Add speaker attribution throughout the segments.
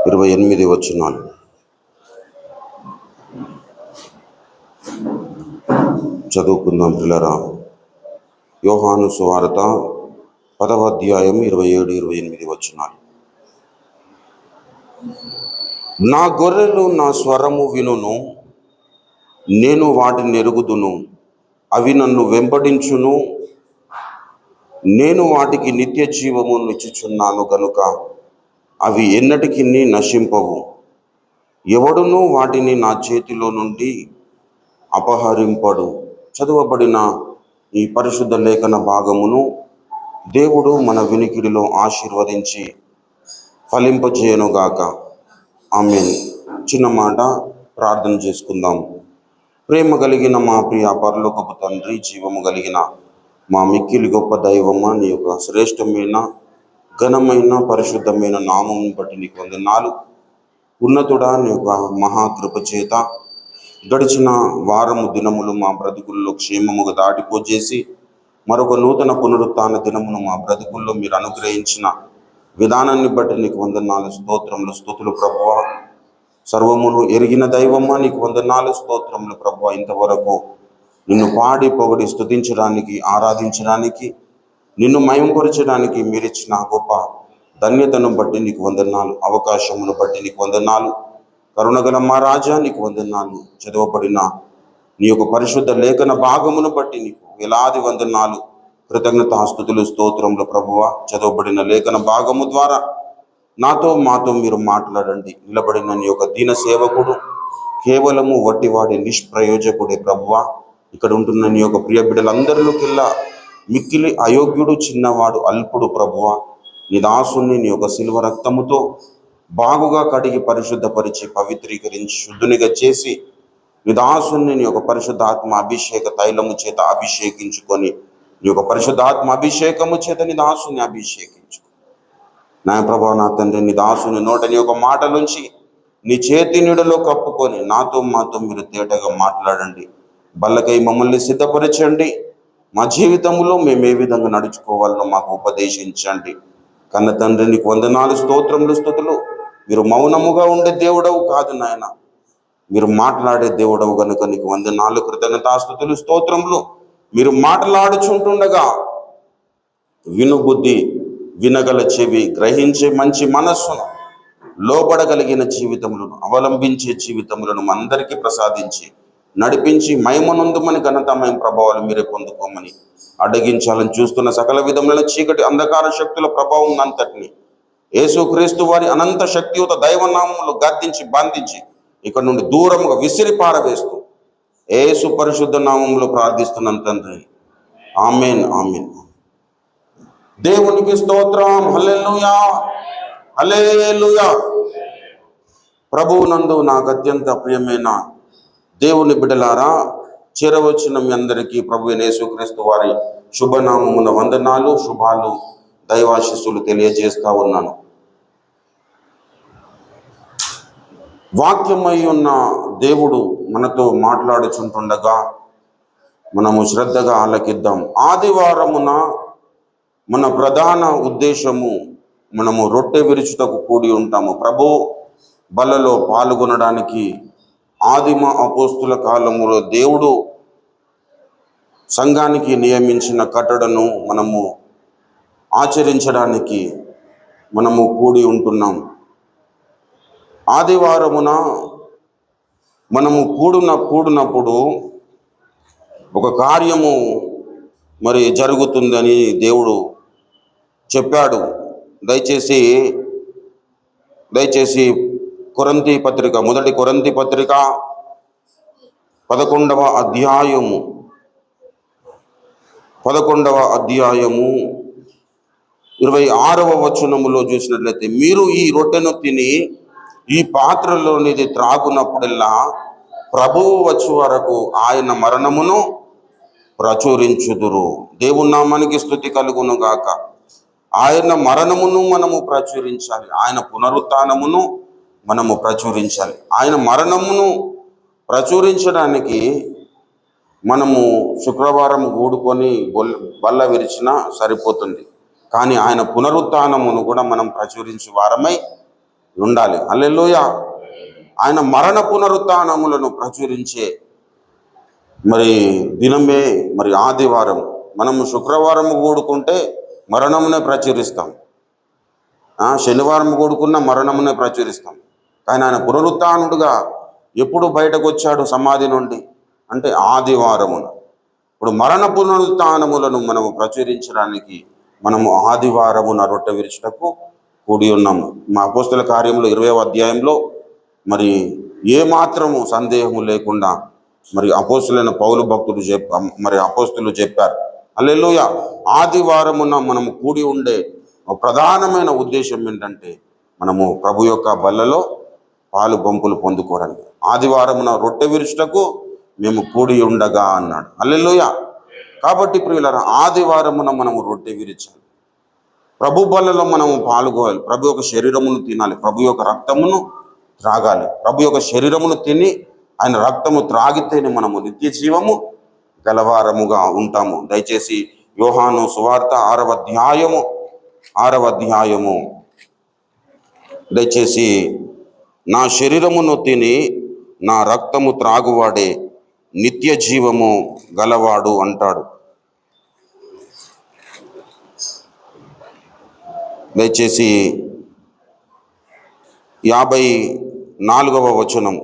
Speaker 1: 28 వచనాలు. చదువుకుందాం పిల్లరా. యోహాను సువార్త 10వ అధ్యాయం 27, 28 వచనాలు. నా గొర్రెలు నా స్వరము వినును, నేను వాటిని ఎరుగుదును, అవి నన్ను వెంబడించును, నేను వాటికి నిత్య జీవము నిచ్చుచున్నాను గనుక అవి ఎన్నటికి నశింపవు. ఎవడునూ వాటిని నా చేతిలో నుండి అపహరింపడు. చదువబడిన ఈ పరిశుద్ధ లేఖన భాగమును దేవుడు మన వినికిడిలో ఆశీర్వదించి ఫలింపజేయనుగాక. ఆమేన్. చిన్న మాట ప్రార్థన చేసుకుందాం. ప్రేమ కలిగిన మా ప్రియ పరలోకపు తండ్రి, జీవము కలిగిన మా మిక్కిలి గొప్ప దైవమా, నీ యొక్క శ్రేష్టమైన ఘనమైన పరిశుద్ధమైన నామమును బట్టి నీకు వందనాలు. ఉన్నతుడా, నీ యొక్క మహాకృప చేత గడిచిన వారము దినములు మా బ్రతుకుల్లో క్షేమముగా దాటిపోజేసి మరొక నూతన పునరుత్థాన దినమును మా బ్రతుకుల్లో మీరు అనుగ్రహించిన విధానాన్ని బట్టి నీకు వందనాలు, స్తోత్రములు, స్తుతులు ప్రభువా. సర్వమును ఎరిగిన దైవమ్మా, నీకు వందనాలు, స్తోత్రములు ప్రభువా. ఇంతవరకు నిన్ను పాడి పొగడి స్తుతించడానికి, ఆరాధించడానికి, నిన్ను మయంపరచడానికి మీరిచ్చిన గొప్ప ధన్యతను బట్టి నీకు వందనాలు, అవకాశమును బట్టి నీకు వందనాలు. కరుణగల మా రాజా, నీకు వందనాలు. చదవబడిన నీ యొక్క పరిశుద్ధ లేఖన భాగమును బట్టి నీకు వేలాది వందనాలు, కృతజ్ఞతాస్తుతులు, స్తోత్రములు ప్రభువా. చదవబడిన లేఖన భాగము ద్వారా నాతో మాతో మీరు మాట్లాడండి. నిలబడిన నీ యొక్క దీన సేవకుడు కేవలము వట్టివాడి నిష్ప్రయోజకుడే ప్రభువా. ఇక్కడ ఉంటున్న నీ యొక్క ప్రియ బిడ్డలందరిలోకెల్లా మిక్కిలి అయోగ్యుడు, చిన్నవాడు, అల్పుడు ప్రభువా. నీ దాసుని నీ యొక్క శిలువ రక్తముతో బాగుగా కడిగి పరిశుద్ధపరిచి పవిత్రీకరించి శుద్ధునిగా చేసి నీ దాసుని నీ యొక్క పరిశుద్ధాత్మ అభిషేక తైలము చేత అభిషేకించుకొని నీ యొక్క పరిశుద్ధాత్మ అభిషేకము చేత నీ దాసుని అభిషేకించు. నా ప్రభా, నా తండ్రి, నీ దాసుని నోట నీ యొక్క మాటలుంచి నీ చేతి నీడలో కప్పుకొని నాతో మాతో మీరు తేటగా మాట్లాడండి. బల్లకై మమ్మల్ని సిద్ధపరచండి. మా జీవితంలో మేము ఏ విధంగా నడుచుకోవాలనో మాకు ఉపదేశించండి. కన్న తండ్రి, నీకు వందనాలు, స్తోత్రములు, స్తుతులు. మీరు మౌనముగా ఉండే దేవుడవు కాదు నాయన, మీరు మాట్లాడే దేవుడవు కనుక నీకు వందనాలు, కృతజ్ఞతాస్తుతులు, స్తోత్రములు. మీరు మాట్లాడుచుంటుండగా వినుబుద్ధి, వినగల చెవి, గ్రహించే మంచి మనస్సును, లోబడగలిగిన జీవితములను, అవలంబించే జీవితములను అందరికీ ప్రసాదించి నడిపించి మహిమనందుమని ఘనతమైన ప్రభావాలు మీరే పొందుకోమని అడ్డగించాలని చూస్తున్న సకల విధములైన చీకటి అంధకార శక్తుల ప్రభావం అంతటిని యేసుక్రీస్తు వారి అనంత శక్తియుత దైవనామములు గద్దించి బంధించి ఇక్కడ నుండి దూరముగా విసిరి పారవేస్తూ యేసు పరిశుద్ధ నామములో ప్రార్థిస్తున్నాను తండ్రి. ఆమేన్, ఆమేన్. దేవునికి స్తోత్రం. హల్లెలూయా, హల్లెలూయా. ప్రభువునందు నాకు అత్యంత ప్రియమైన దేవుని బిడ్డలారా, చేరవచ్చిన మీ అందరికీ ప్రభు యేసుక్రీస్తు వారి శుభనామమున వందనాలు, శుభాలు, దైవాశీస్సులు తెలియజేస్తా ఉన్నాను. వాక్యమై ఉన్న దేవుడు మనతో మాట్లాడుచుంటుండగా మనము శ్రద్ధగా ఆలకిద్దాం. ఆదివారమున మన ప్రధాన ఉద్దేశము మనము రొట్టె విరుచుటకు కూడి ఉంటాము. ప్రభు బలలో పాల్గొనడానికి ఆదిమ అపోస్తుల కాలములో దేవుడు సంఘానికి నియమించిన కట్టడను మనము ఆచరించడానికి మనము కూడి ఉంటున్నాం. ఆదివారమున మనము కూడినప్పుడు ఒక కార్యము మరి జరుగుతుందని దేవుడు చెప్పాడు. దయచేసి కొరింథీ పత్రిక, మొదటి కొరింథీ పత్రిక 11వ అధ్యాయము 26వ వచనములో చూసినట్లయితే, మీరు ఈ రొట్టెను తిని ఈ పాత్రలోనిది త్రాగునప్పుడల్లా ప్రభువు వచ్చు వరకు ఆయన మరణమును ప్రచురించుదురు. దేవుని నామానికి స్తుతి కలుగును గాక. ఆయన మరణమును మనము ప్రచురించాలి, ఆయన పునరుత్థానమును మనము ప్రచురించాలి. ఆయన మరణమును ప్రచురించడానికి మనము శుక్రవారం కూడుకొని బల్ల విరిచినా సరిపోతుంది. కానీ ఆయన పునరుత్థానమును కూడా మనం ప్రచురించే వారమై ఉండాలి. హల్లెలూయా. ఆయన మరణ పునరుత్థానములను ప్రచురించే మరి దినమే మరి ఆదివారం. మనము శుక్రవారం కూడుకుంటే మరణమునే ప్రచురిస్తాం, శనివారం కూడుకున్న మరణమునే ప్రచురిస్తాం. కానీ ఆయన పునరుత్థానుడుగా ఎప్పుడు బయటకు వచ్చాడు సమాధి నుండి అంటే ఆదివారమున. ఇప్పుడు మరణ పునరుత్థానములను మనము ప్రచురించడానికి మనము ఆదివారమున రొట్టె విరుచుటకు కూడి ఉన్నాము. మా అపోస్తుల కార్యములు 20వ అధ్యాయంలో మరి ఏ మాత్రము సందేహము లేకుండా మరి అపోస్తులైన పౌలు భక్తుడు అపోస్తులు చెప్పారు. హల్లెలూయా. ఆదివారమున మనము కూడి ఉండే ప్రధానమైన ఉద్దేశం ఏంటంటే మనము ప్రభు యొక్క బల్లలో పాలు పంపులు పొందుకోవడానికి. ఆదివారమున రొట్టె విరుచుటకు మేము కూడి ఉండగా అన్నాడు. హల్లెలూయా. కాబట్టి ప్రియులారా, ఆదివారమున మనము రొట్టె విరిచాలి, ప్రభు బల్లలో మనము పాల్గొవాలి, ప్రభు యొక్క శరీరమును తినాలి, ప్రభు యొక్క రక్తమును త్రాగాలి. ప్రభు యొక్క శరీరమును తిని ఆయన రక్తము త్రాగితేనే మనము నిత్య జీవము గలవారముగా ఉంటాము. దయచేసి యోహాను సువార్త 6వ అధ్యాయము దయచేసి నా శరీరమును తిని నా రక్తము త్రాగువాడే నిత్య జీవము గలవాడు అంటాడు. దయచేసి 54వ వచనం,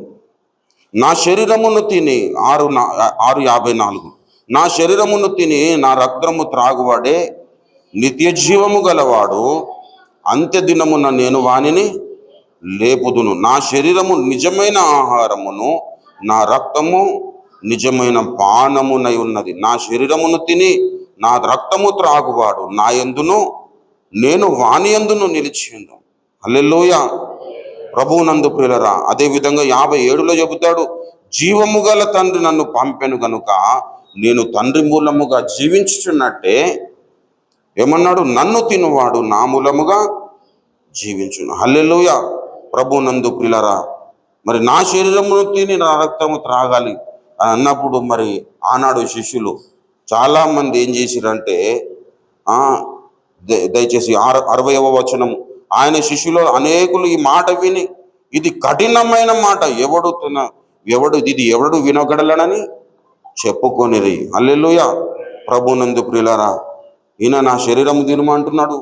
Speaker 1: నా శరీరమును తిని 6:54, నా శరీరమును తిని నా రక్తము త్రాగువాడే నిత్య జీవము గలవాడు, అంత్య దినమున నేను వానిని లేపుదును. నా శరీరము నిజమైన ఆహారమును నా రక్తము నిజమైన పానమునై ఉన్నది. నా శరీరమును తిని నా రక్తము త్రాగువాడు నా యందును నేను వాని యందును నిలిచిండు. హల్లెలూయా. ప్రభువునందు ప్రియులరా, అదేవిధంగా 57లో చెబుతాడు, జీవము గల తండ్రి నన్ను పంపెను గనుక నేను తండ్రి మూలముగా జీవించుచున్నట్టే ఏమన్నాడు, నన్ను తినువాడు నా మూలముగా జీవించును. హల్లెలూయా. ప్రభువునందు ప్రియులరా, మరి నా శరీరమును తిని నా రక్తము త్రాగాలి అని అన్నప్పుడు మరి ఆనాడు శిష్యులు చాలామంది ఏం చేసిరంటే దయచేసి 60వ వచనం, ఆయన శిష్యులు అనేకులు ఈ మాట విని ఇది కఠినమైన మాట, ఎవడు వినగడలనని చెప్పుకొనిరి. హల్లెలూయా. ప్రభునందు ప్రియులారా, ఈయన నా శరీరం తినమంటున్నాడు,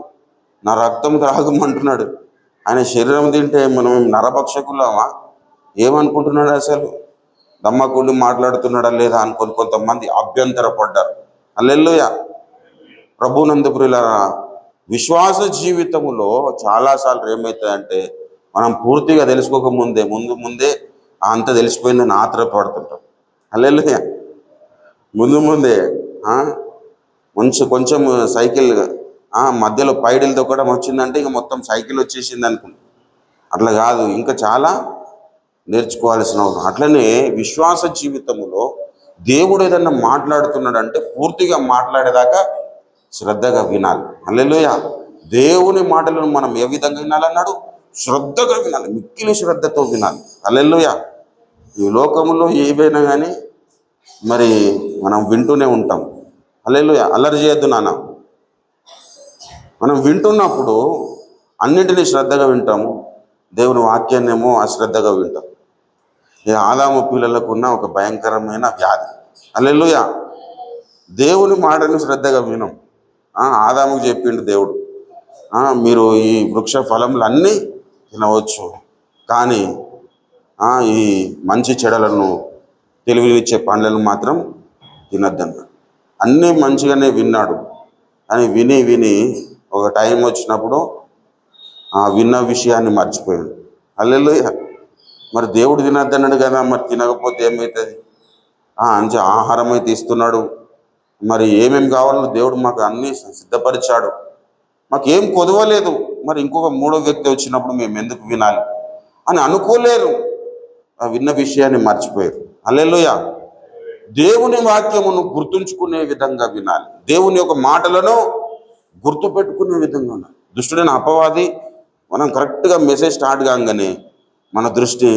Speaker 1: నా రక్తం త్రాగమంటున్నాడు. ఆయన శరీరం తింటే మనం నరభక్షకులమా ఏమనుకుంటున్నాడు, అసలు దమ్మకుండి మాట్లాడుతున్నాడా లేదా అనుకొని కొంతమంది అభ్యంతరపడ్డారు. హల్లెలూయా. ప్రభునందు ప్రియులారా, విశ్వాస జీవితములో చాలాసార్లు ఏమవుతుందంటే మనం పూర్తిగా తెలుసుకోక ముందే అంత తెలిసిపోయిందని ఆత్రపడుతుంటాం. హల్లెలూయా. ముందే కొంచెం సైకిల్ మధ్యలో పైడిలతో కూడా వచ్చిందంటే ఇక మొత్తం సైకిల్ వచ్చేసింది అనుకుంటాం. అట్లా కాదు, ఇంకా చాలా నేర్చుకోవాల్సిన అవసరం. అట్లనే విశ్వాస జీవితంలో దేవుడు ఏదన్నా మాట్లాడుతున్నాడంటే పూర్తిగా మాట్లాడేదాకా శ్రద్ధగా వినాలి. హల్లెలూయా. దేవుని మాటలను మనం ఏ విధంగా వినాలన్నాడు, శ్రద్ధగా వినాలి, మిక్కిలి శ్రద్ధతో వినాలి. హల్లెలూయా. ఈ లోకంలో ఏవైనా కానీ మరి మనం వింటూనే ఉంటాం. హల్లెలూయా. అల్లరి చేయొద్దు నాన్న. మనం వింటున్నప్పుడు అన్నింటినీ శ్రద్ధగా వింటాము, దేవుని వాక్యాన్ని ఏమో అశ్రద్ధగా వింటాం. ఈ ఆదాము పిల్లలకు ఉన్న ఒక భయంకరమైన వ్యాధి. హల్లెలూయా. దేవుని మాటను శ్రద్ధగా వినం. ఆదాముకు చెప్పిండు దేవుడు, మీరు ఈ వృక్ష ఫలములన్నీ తినవచ్చు, కానీ ఈ మంచి చెడలను తెలివినిచ్చే పండ్లను మాత్రం తినద్దన్నాడు. అన్నీ మంచిగానే విన్నాడు, అని విని ఒక టైం వచ్చినప్పుడు విన్న విషయాన్ని మర్చిపోయాడు. హల్లెలూయా. మరి దేవుడు తినద్దన్నాడు కదా, మరి తినకపోతే ఏమవుతుంది? మంచి ఆహారం అయితే ఇస్తున్నాడు, మరి ఏమేమి కావాలో దేవుడు మాకు అన్నీ సిద్ధపరిచాడు, మాకేం కొదవలేదు, మరి ఇంకొక మూడో వ్యక్తి వచ్చినప్పుడు మేము ఎందుకు వినాలి అని అనుకోలేరు. విన్న విషయాన్ని మర్చిపోయారు. హల్లెలూయా. దేవుని వాక్యమును గుర్తుంచుకునే విధంగా వినాలి, దేవుని యొక్క మాటలను గుర్తుపెట్టుకునే విధంగా ఉండాలి. దుష్టుడైన అపవాది మనం కరెక్ట్గా మెసేజ్ స్టార్ట్ కాగానే మన దృష్టి,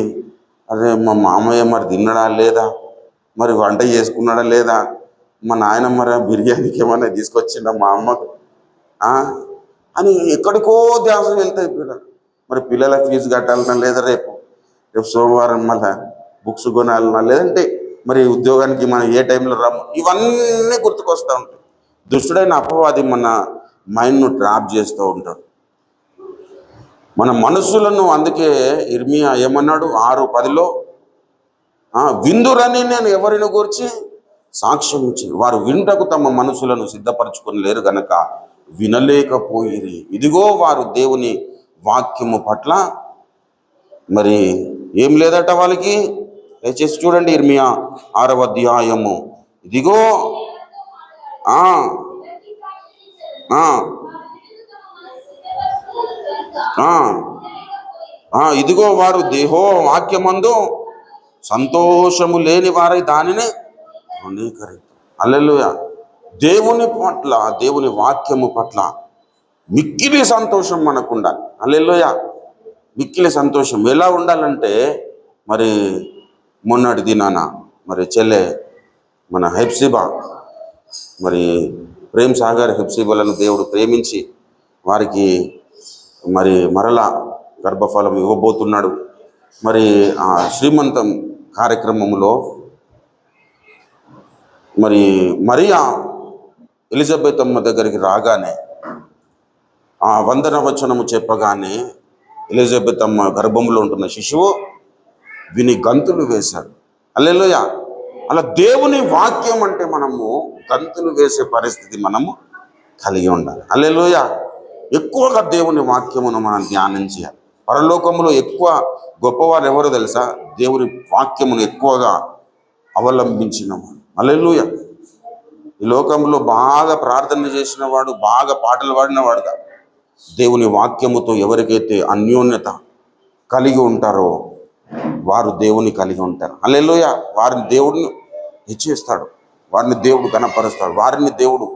Speaker 1: అరే మా మామయ్య మరి తిన్నాడా లేదా, మరి వంట చేసుకున్నాడా లేదా, మా నాయన మరి బిర్యానీకి ఏమైనా తీసుకొచ్చిందా మా అమ్మకు అని ఎక్కడికో ధ్యాస వెళ్తాయి పిల్లలు. మరి పిల్లల ఫీజు కట్టాలన్నా, లేదా రేపు సోమవారం మళ్ళీ బుక్స్ కొనాలన్నా, లేదంటే మరి ఉద్యోగానికి మనం ఏ టైంలో రాము, ఇవన్నీ గుర్తుకొస్తూ ఉంటాయి. దుష్టుడైన అపవాది మన మైండ్ను ట్రాప్ చేస్తూ ఉంటాడు, మన మనసులను. అందుకే ఇర్మియా ఏమన్నాడు 6:10లో, విందురని నేను ఎవరిని గూర్చి సాక్ష్యం ఇచ్చింది, వారు వింటకు తమ మనసులను సిద్ధపరచుకొని లేరు గనక వినలేకపోయిరి. ఇదిగో వారు దేవుని వాక్యము పట్ల మరి ఏం లేదట వాళ్ళకి. దయచేసి చూడండి ఇర్మియా 6వ అధ్యాయము. ఇదిగో ఆ ఇదిగో వారు దేహో వాక్యమందు సంతోషము లేని వారై దానిని తృణీకరించారు. హల్లెలూయా. దేవుని పట్ల, దేవుని వాక్యము పట్ల మిక్కిలి సంతోషం మనకు ఉండాలి. హల్లెలూయా. మిక్కిలి సంతోషం ఎలా ఉండాలంటే, మరి మొన్నటి దినాన మరి చెల్లె మన హెప్సిబా, మరి ప్రేమ్ సాగర్ హెప్సిబాలను దేవుడు ప్రేమించి వారికి మరి మరలా గర్భఫలం ఇవ్వబోతున్నాడు. మరి ఆ శ్రీమంతం కార్యక్రమంలో మరి మరియా ఎలిజబెత్ అమ్మ దగ్గరికి రాగానే, ఆ వందన వచనము చెప్పగానే ఎలిజబెత్ అమ్మ గర్భంలో ఉంటున్న శిశువు విని గంతులు వేశాడు. హల్లెలూయా. అలా దేవుని వాక్యం అంటే మనము గంతులు వేసే పరిస్థితి మనము కలిగి ఉండాలి. హల్లెలూయా. ఎక్కువగా దేవుని వాక్యమును మనం ధ్యానం చేయాలి. పరలోకములో ఎక్కువ గొప్పవారు ఎవరో తెలుసా? దేవుని వాక్యమును ఎక్కువగా అవలంబించిన వాడు. హల్లెలూయా. ఈ లోకంలో బాగా ప్రార్థన చేసిన వాడు, బాగా పాటలు పాడిన వాడు కాదు. దేవుని వాక్యముతో ఎవరికైతే అన్యోన్యత కలిగి ఉంటారో వారు దేవుని కలిగి ఉంటారు. హల్లెలూయా. వారిని దేవుడిని హెచ్చిస్తాడు, వారిని దేవుడు కనపరుస్తాడు, వారిని దేవుడు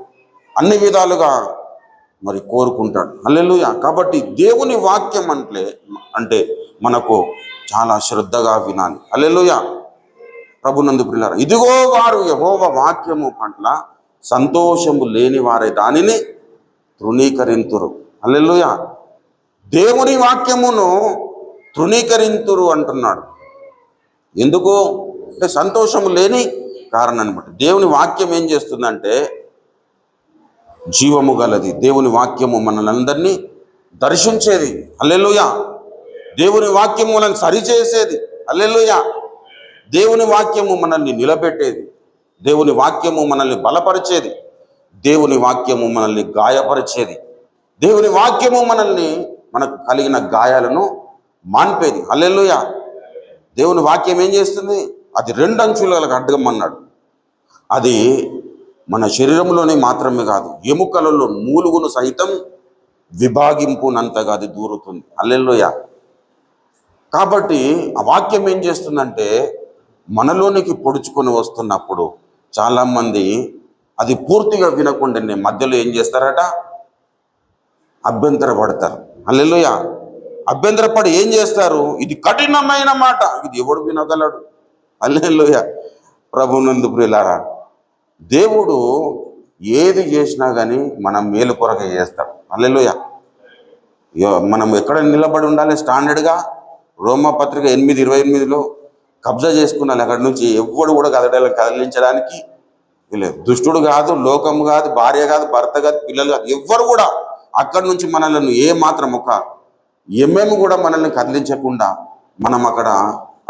Speaker 1: అన్ని విధాలుగా మరి కోరుకుంటాడు. హల్లెలూయా. కాబట్టి దేవుని వాక్యం అంటే మనకు చాలా శ్రద్ధగా వినాలి. హల్లెలూయా. ప్రభునందు ప్రియులారా, ఇదిగో వారు యెహోవా వాక్యము పట్ల సంతోషము లేని వారే దానిని తృణీకరింతురు. హల్లెలూయా. దేవుని వాక్యమును తృణీకరింతురు అంటున్నాడు. ఎందుకు అంటే సంతోషము లేని కారణాన్ని బట్టి. దేవుని వాక్యం ఏం చేస్తుందంటే జీవము గలది. దేవుని వాక్యము మనల్ని దర్శించేది. హల్లెలూయా. దేవుని వాక్యము మనల్ని సరిచేసేది. హల్లెలూయా. దేవుని వాక్యము మనల్ని నిలబెట్టేది. దేవుని వాక్యము మనల్ని బలపరిచేది. దేవుని వాక్యము మనల్ని గాయపరిచేది. దేవుని వాక్యము మనకు కలిగిన గాయాలను మాన్పేది. హల్లెలూయా. దేవుని వాక్యం ఏం చేస్తుంది? అది 2 అంచులకు అడ్డమన్నాడు. అది మన శరీరంలోనే మాత్రమే కాదు, ఎముకలలో మూలుగును సైతం విభాగింపునంతగా అది దూరుతుంది. హల్లెలూయా. కాబట్టి ఆ వాక్యం ఏం చేస్తుందంటే మనలోనికి పొడుచుకొని వస్తున్నప్పుడు చాలామంది అది పూర్తిగా వినకుండానే మధ్యలో ఏం చేస్తారట? అభ్యంతరపడతారు. హల్లెలూయా. అభ్యంతరపడి ఏం చేస్తారు? ఇది కఠినమైన మాట, ఇది ఎవడు వినగలడు? హల్లెలూయా. ప్రభునందు ప్రియులారా, దేవుడు ఏది చేసినా కానీ మనం మేలు కొరకే చేస్తాం. హల్లెలూయా. మనం ఎక్కడ నిలబడి ఉండాలి? స్టాండర్డ్గా రోమపత్రిక 8:28లో కబ్జా చేసుకున్నాను. అక్కడి నుంచి ఎవ్వడు కూడా కదిలించడానికి లేదు. దుష్టుడు కాదు, లోకము కాదు, భార్య కాదు, భర్త కాదు, పిల్లలు కాదు, ఎవ్వరు కూడా అక్కడి నుంచి మనల్ని ఏ మాత్రం ఒక కూడా మనల్ని కదిలించకుండా మనం అక్కడ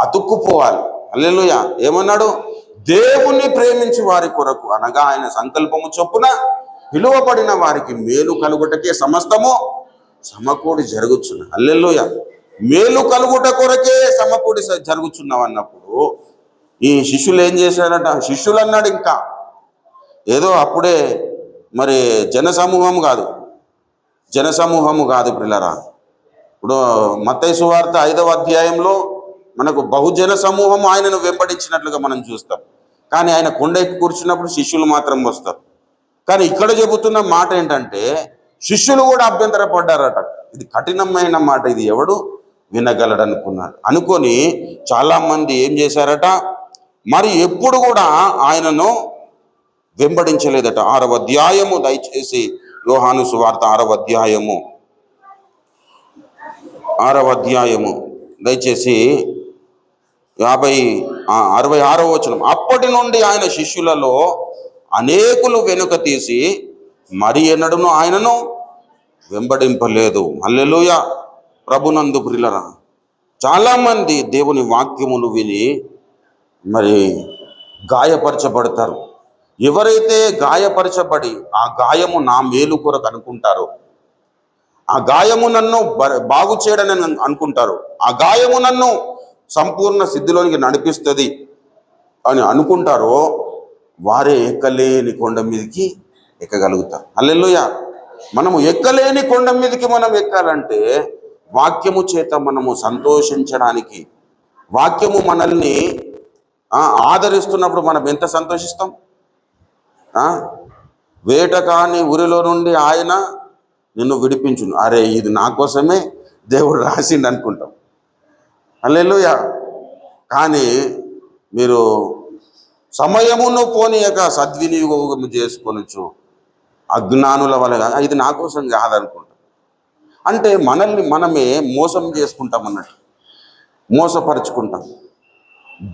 Speaker 1: అతుక్కుపోవాలి. హల్లెలూయా. ఏమన్నాడు? దేవుని ప్రేమించి వారి కొరకు అనగా ఆయన సంకల్పము చొప్పున పిలువబడిన వారికి మేలు కలుగుటకే సమస్తము సమకూడి జరుగుచున్న. హల్లెలూయా. మేలు కలుగుట కొరకే సమకూడి జరుగుచున్నావు అన్నప్పుడు ఈ శిష్యులు ఏం చేశారట? శిష్యులు అన్నాడు, ఇంకా ఏదో అప్పుడే మరి జనసమూహము కాదు ప్రియులారా. ఇప్పుడు మత్తయి సువార్త 5వ అధ్యాయంలో మనకు బహుజన సమూహం ఆయనను వెంబడించినట్లుగా మనం చూస్తాం. కానీ ఆయన కొండ ఎక్కి కూర్చున్నప్పుడు శిష్యులు మాత్రం వస్తారు. కానీ ఇక్కడ చెబుతున్న మాట ఏంటంటే శిష్యులు కూడా అభ్యంతరపడ్డారట. ఇది కఠినమైన మాట, ఇది ఎవడు వినగలడనుకున్నాడు. అనుకొని చాలామంది ఏం చేశారట? మరి ఎప్పుడు కూడా ఆయనను వెంబడించలేదట. 6వ అధ్యాయము, దయచేసి యోహాను సువార్త 6వ అధ్యాయము 6వ అధ్యాయము దయచేసి 66వ వచనం. అప్పటి నుండి ఆయన శిష్యులలో అనేకులు వెనుక తీసి మరి ఎన్నడూను ఆయనను వెంబడింపలేదు. హల్లెలూయా. ప్రభునందు ప్రియులరా, చాలామంది దేవుని వాక్యములు విని మరి గాయపరచబడతారు. ఎవరైతే గాయపరచబడి ఆ గాయము నా మేలు కొరకు అనుకుంటారో, ఆ గాయము నన్ను బాగు చేయడని అనుకుంటారు, ఆ గాయము నన్ను సంపూర్ణ సిద్ధిలోనికి నడిపిస్తుంది అని అనుకుంటారో, వారే ఎక్కలేని కొండ మీదకి ఎక్కగలుగుతారు. హల్లెలూయా. మనము ఎక్కలేని కొండ మీదకి మనం ఎక్కాలంటే వాక్యము చేత మనము సంతోషించడానికి, వాక్యము మనల్ని ఆదరిస్తున్నప్పుడు మనం ఎంత సంతోషిస్తాం. వేట కాని ఊరిలో నుండి ఆయన నిన్ను విడిపించును, అరే ఇది నా కోసమే దేవుడు రాసిండు అనుకుంటాం. హల్లెలూయా. కానీ మీరు సమయమును పోనీయక సద్వినియోగం చేసుకొనొచ్చు అజ్ఞానుల వల్ల, ఇది నా కోసం కాదనుకుంటాం. అంటే మనల్ని మనమే మోసం చేసుకుంటాం అన్నట్టు, మోసపరుచుకుంటాం.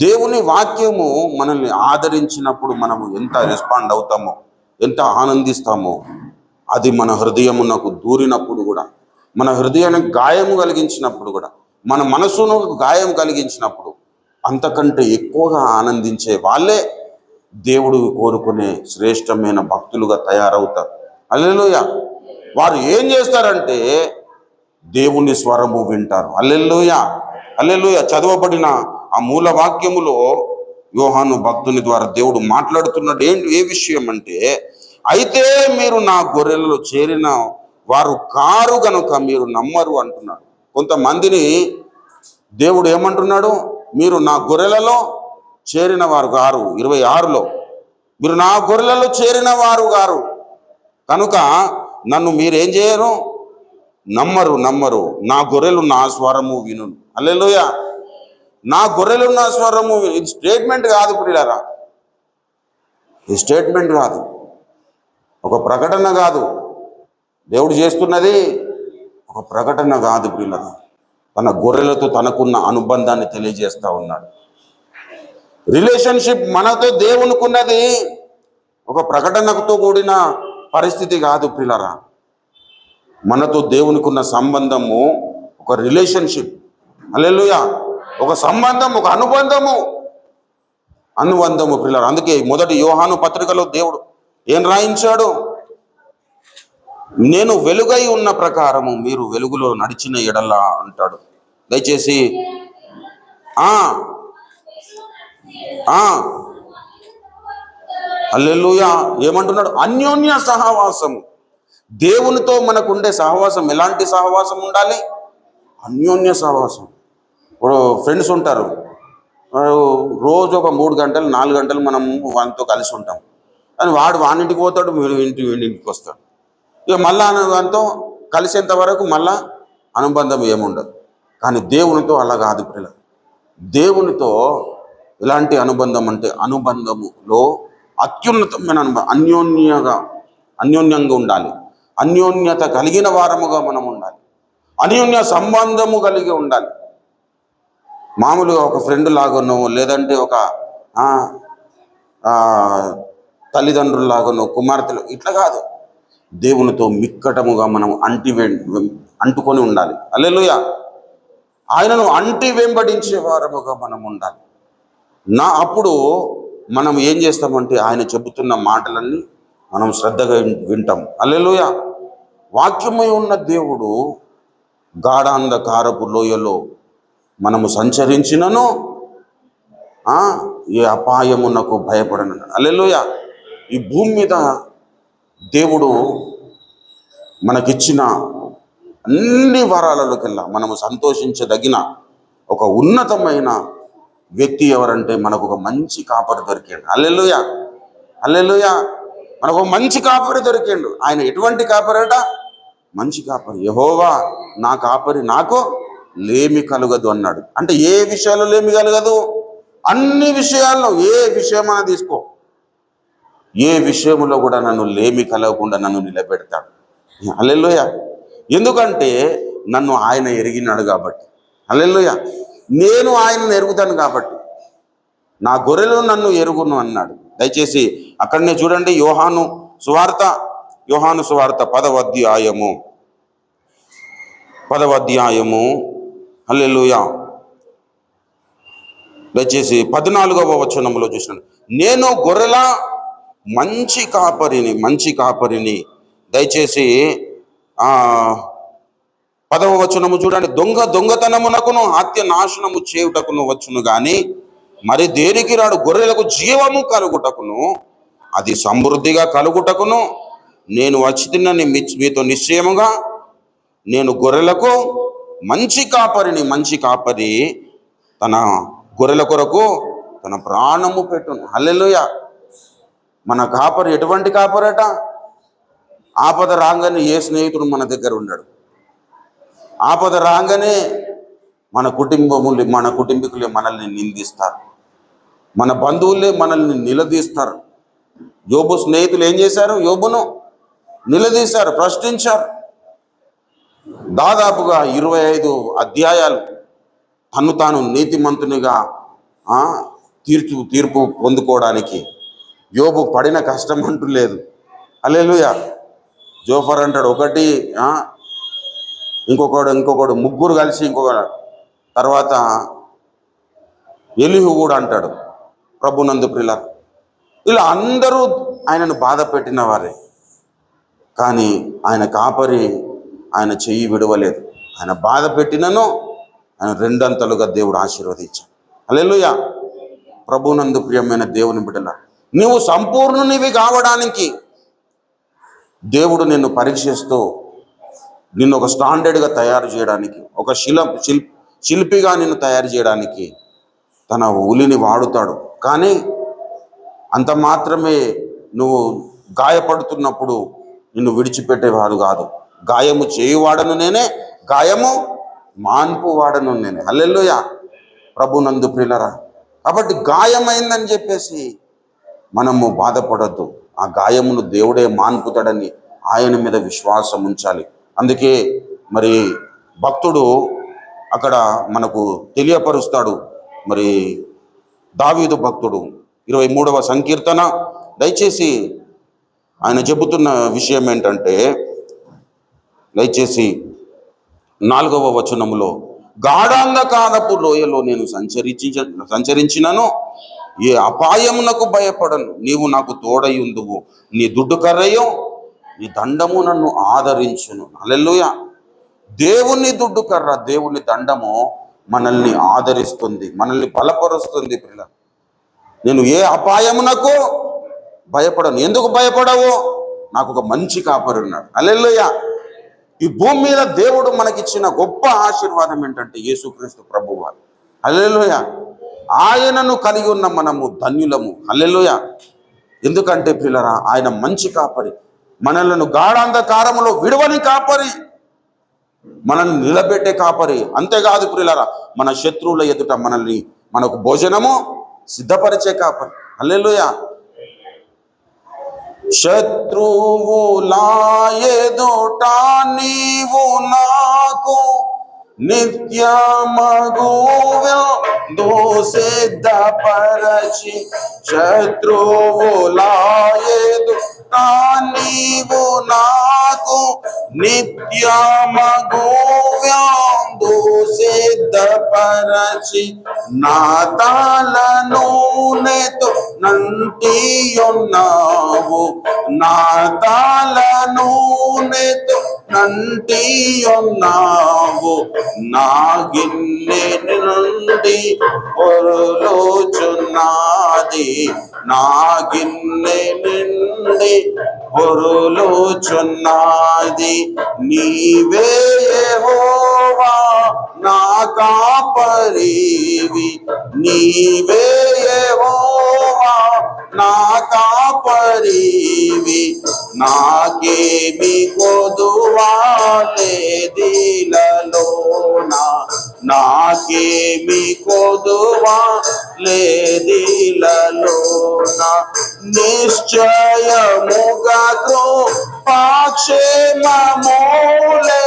Speaker 1: దేవుని వాక్యము మనల్ని ఆదరించినప్పుడు మనము ఎంత రెస్పాండ్ అవుతామో, ఎంత ఆనందిస్తామో, అది మన హృదయమునకు దూరినప్పుడు కూడా, మన హృదయానికి గాయము కలిగించినప్పుడు కూడా, మన మనసును గాయం కలిగించినప్పుడు అంతకంటే ఎక్కువగా ఆనందించే వాళ్ళే దేవుడు కోరుకునే శ్రేష్టమైన భక్తులుగా తయారవుతారు. హల్లెలూయా. వారు ఏం చేస్తారంటే దేవుని స్వరము వింటారు. హల్లెలూయా. హల్లెలూయా. చదవబడిన ఆ మూల వాక్యములో యోహాను భక్తుని ద్వారా దేవుడు మాట్లాడుతున్నాడు. ఏ విషయం అంటే, అయితే మీరు నా గొర్రెలలో చేరిన వారు కారు గనుక మీరు నమ్మరు అంటున్నాడు. కొంతమందిని దేవుడు ఏమంటున్నాడు? మీరు నా గొర్రెలలో చేరిన వారు గారు. 26లో మీరు నా గొర్రెలలో చేరిన వారు గారు కనుక నన్ను మీరేం చేయరు, నమ్మరు. నా గొర్రెలు నా స్వరము విను. హల్లెలూయా. నా గొర్రెలు నా స్వరము. ఇది స్టేట్మెంట్ కాదు ప్రియులారా, ఇది స్టేట్మెంట్ కాదు, ఒక ప్రకటన కాదు. దేవుడు చేస్తున్నది ఒక ప్రకటన కాదు ప్రియులారా, తన గొర్రెలతో తనకున్న అనుబంధాన్ని తెలియజేస్తా ఉన్నాడు. రిలేషన్షిప్ మనతో దేవునికున్నది ఒక ప్రకటనతో కూడిన పరిస్థితి కాదు ప్రియులారా. మనతో దేవునికున్న సంబంధము ఒక రిలేషన్షిప్. హల్లెలూయా. ఒక సంబంధం, ఒక అనుబంధము ప్రియులారా. అందుకే మొదటి యోహాను పత్రికలో దేవుడు ఏం రాయించాడు? నేను వెలుగై ఉన్న ప్రకారము మీరు వెలుగులో నడిచిన ఎడల అంటాడు. దయచేసి హల్లెలూయా. ఏమంటున్నాడు? అన్యోన్య సహవాసము. దేవునితో మనకుండే సహవాసం ఎలాంటి సహవాసం ఉండాలి? అన్యోన్య సహవాసం. ఇప్పుడు ఫ్రెండ్స్ ఉంటారు, రోజు ఒక 3 గంటలు 4 గంటలు మనం వానితో కలిసి ఉంటాం. కానీ వాడు వానింటికి పోతాడు, వీడింటికి వస్తాడు. ఇక మళ్ళా దాంతో కలిసేంత వరకు మళ్ళా అనుబంధం ఏముండదు. కానీ దేవునితో అలా కాదు పిల్లలు. దేవునితో ఎలాంటి అనుబంధం అంటే, అనుబంధములో అత్యున్నతమైన అన్యోన్యంగా ఉండాలి. అన్యోన్యత కలిగిన వారముగా మనం ఉండాలి. అన్యోన్య సంబంధము కలిగి ఉండాలి. మామూలుగా ఒక ఫ్రెండ్ లాగానో, లేదంటే ఒక తల్లిదండ్రుల్లాగానో, కుమార్తెలు ఇట్లా కాదు. దేవునితో మిక్కటముగా మనం అంటుకొని ఉండాలి. హల్లెలూయా. ఆయనను అంటి వెంబడించే వారముగా మనం ఉండాలి. అప్పుడు మనం ఏం చేస్తామంటే, ఆయన చెబుతున్న మాటలన్నీ మనం శ్రద్ధగా వింటాం. హల్లెలూయా. వాక్యమై ఉన్న దేవుడు గాఢాంధకారపు లోయలో మనము సంచరించినను ఏ అపాయమునకు భయపడను. హల్లెలూయా. ఈ భూమి మీద దేవుడు మనకిచ్చిన అన్ని వరాలలోకెల్లా మనము సంతోషించదగిన ఒక ఉన్నతమైన వ్యక్తి ఎవరంటే, మనకు ఒక మంచి కాపరి దొరికాడు. హల్లెలూయా. హల్లెలూయా. మనకు ఒక మంచి కాపరి దొరికాడు. ఆయన ఎటువంటి కాపరట? మంచి కాపరి. యెహోవా నా కాపరి, నాకు లేమి కలుగదు అన్నాడు. అంటే ఏ విషయాల్లో లేమి కలగదు? అన్ని విషయాల్లో. ఏ విషయమైనా తీసుకో, ఏ విషయంలో కూడా నన్ను లేమి కలగకుండా నన్ను నిలబెడతాడు. హల్లెలూయా. ఎందుకంటే నన్ను ఆయన ఎరిగినాడు కాబట్టి. హల్లెలూయా. నేను ఆయనను ఎరుగుతాను కాబట్టి నా గొర్రెలు నన్ను ఎరుగును అన్నాడు. దయచేసి అక్కడనే చూడండి, యోహాను సువార్త 10వ అధ్యాయము హల్లెలూయా. దయచేసి 14వ వచనంలో చూసినాను, నేను గొర్రెల మంచి కాపరిని. దయచేసి 10వ వచనము చూడండి, దొంగతనమునకును హత్య నాశనము చేయుటకును వచ్చును గాని మరి దేనికి రాడు. గొర్రెలకు జీవము కలుగుటకును అది సమృద్ధిగా కలుగుటకును నేను వచ్చితినని మీతో నిశ్చయముగా. నేను గొర్రెలకు మంచి కాపరి తన గొర్రెల కొరకు తన ప్రాణము పెట్టును. హల్లెలూయా. మన కాపరి ఎటువంటి కాపరట? ఆపద రాగానే ఏ స్నేహితుడు మన దగ్గర ఉన్నాడు? ఆపద రాగానే మన కుటుంబీకులే మనల్ని నిందిస్తారు, మన బంధువులే మనల్ని నిలదీస్తారు. యోబు స్నేహితులు ఏం చేశారు? యోబును నిలదీశారు, ప్రశ్నించారు. దాదాపుగా 25 అధ్యాయాలు తను తాను నీతిమంతునిగా తీర్పు పొందుకోవడానికి యోబు పడిన కష్టం అంటూ లేదు. హల్లెలూయా. జోఫర్ అంటాడు ఒకటి, ఇంకొకడు ముగ్గురు కలిసి తర్వాత ఎలీహు కూడా అంటాడు. ప్రభునందు ప్రియులారా, ఇలా అందరూ ఆయనను బాధ పెట్టిన వారే, కానీ ఆయన కాపరి ఆయన చెయ్యి విడవలేదు. ఆయన బాధ పెట్టినను ఆయన 2 అంతలుగా దేవుడు ఆశీర్వదించాడు. హల్లెలూయా. ప్రభునందు ప్రియమైన దేవుని బిడ్డలారా, నువ్వు సంపూర్ణునివి కావడానికి దేవుడు నిన్ను పరీక్షిస్తూ నిన్ను ఒక స్టాండర్డ్గా తయారు చేయడానికి, ఒక శిల్పిగా నిన్ను తయారు చేయడానికి తన ఉలిని వాడుతాడు. కానీ అంత మాత్రమే నువ్వు గాయపడుతున్నప్పుడు నిన్ను విడిచిపెట్టేవాడు కాదు. గాయము చేయువాడను నేనే, గాయము మాన్పు వాడను నేనే. హల్లెలూయా. ప్రభునందు ప్రియులారా, కాబట్టి గాయమైందని చెప్పేసి మనము బాధపడద్దు. ఆ గాయమును దేవుడే మాన్పుతాడని ఆయన మీద విశ్వాసం ఉంచాలి. అందుకే మరి భక్తుడు అక్కడ మనకు తెలియపరుస్తాడు. మరి దావీదు భక్తుడు 23వ సంకీర్తన, దయచేసి ఆయన చెబుతున్న విషయం ఏంటంటే, దయచేసి 4వ వచనములో, గాఢాంధకారపు లోయలో నేను సంచరించినను ఏ అపాయమునకు భయపడను. నీవు నాకు తోడయుందువు, నీ దుడ్డు కర్రయు నీ దండము నన్ను ఆదరించును. హల్లెలూయా. దేవుని దుడ్డు కర్ర, దేవుని దండము మనల్ని ఆదరిస్తుంది, మనల్ని బలపరుస్తుంది. పిల్ల, నేను ఏ అపాయమునకు భయపడను. ఎందుకు భయపడవు? నాకు ఒక మంచి కాపరి ఉన్నాడు. హల్లెలూయా. ఈ భూమి మీద దేవుడు మనకిచ్చిన గొప్ప ఆశీర్వాదం ఏంటంటే యేసుక్రీస్తు ప్రభువారు. హల్లెలూయా. ఆయనను కలిగి ఉన్న మనము ధన్యులము. హల్లెలూయా. ఎందుకంటే పిల్లరా, ఆయన మంచి కాపరి, మనలను గాఢాంధకారములో విడవని కాపరి, మనల్ని నిలబెట్టే కాపరి. అంతేకాదు ప్రియులారా, మన శత్రువుల ఎదుట మనకు భోజనము సిద్ధపరిచే కాపరి. హల్లెలూయా. శత్రువులా ఎదుట నీవు నాకు నిత్యమగు విందు సిద్ధపరచి, శత్రువులా ఎదుట నీవు నాకు నిత్యమగు విందు సిద్ధపరచి, నా తలను నెతో నంటియున్నావు, నా తలను నెతో నంటియున్నావు, నా గిన్నె నుండి పొర్లుచున్నది, నా గిన్నె నుండి పొర్లుచున్నది. నీవే యెహోవా నా కాపరివి, నీవే యెహోవా నా కాపరివి, నాకేమి కొదువా లేదిలలోన, నాకేమి కొదువా లేదిలలోన. నిశ్చయముగా కృపాక్షేమములే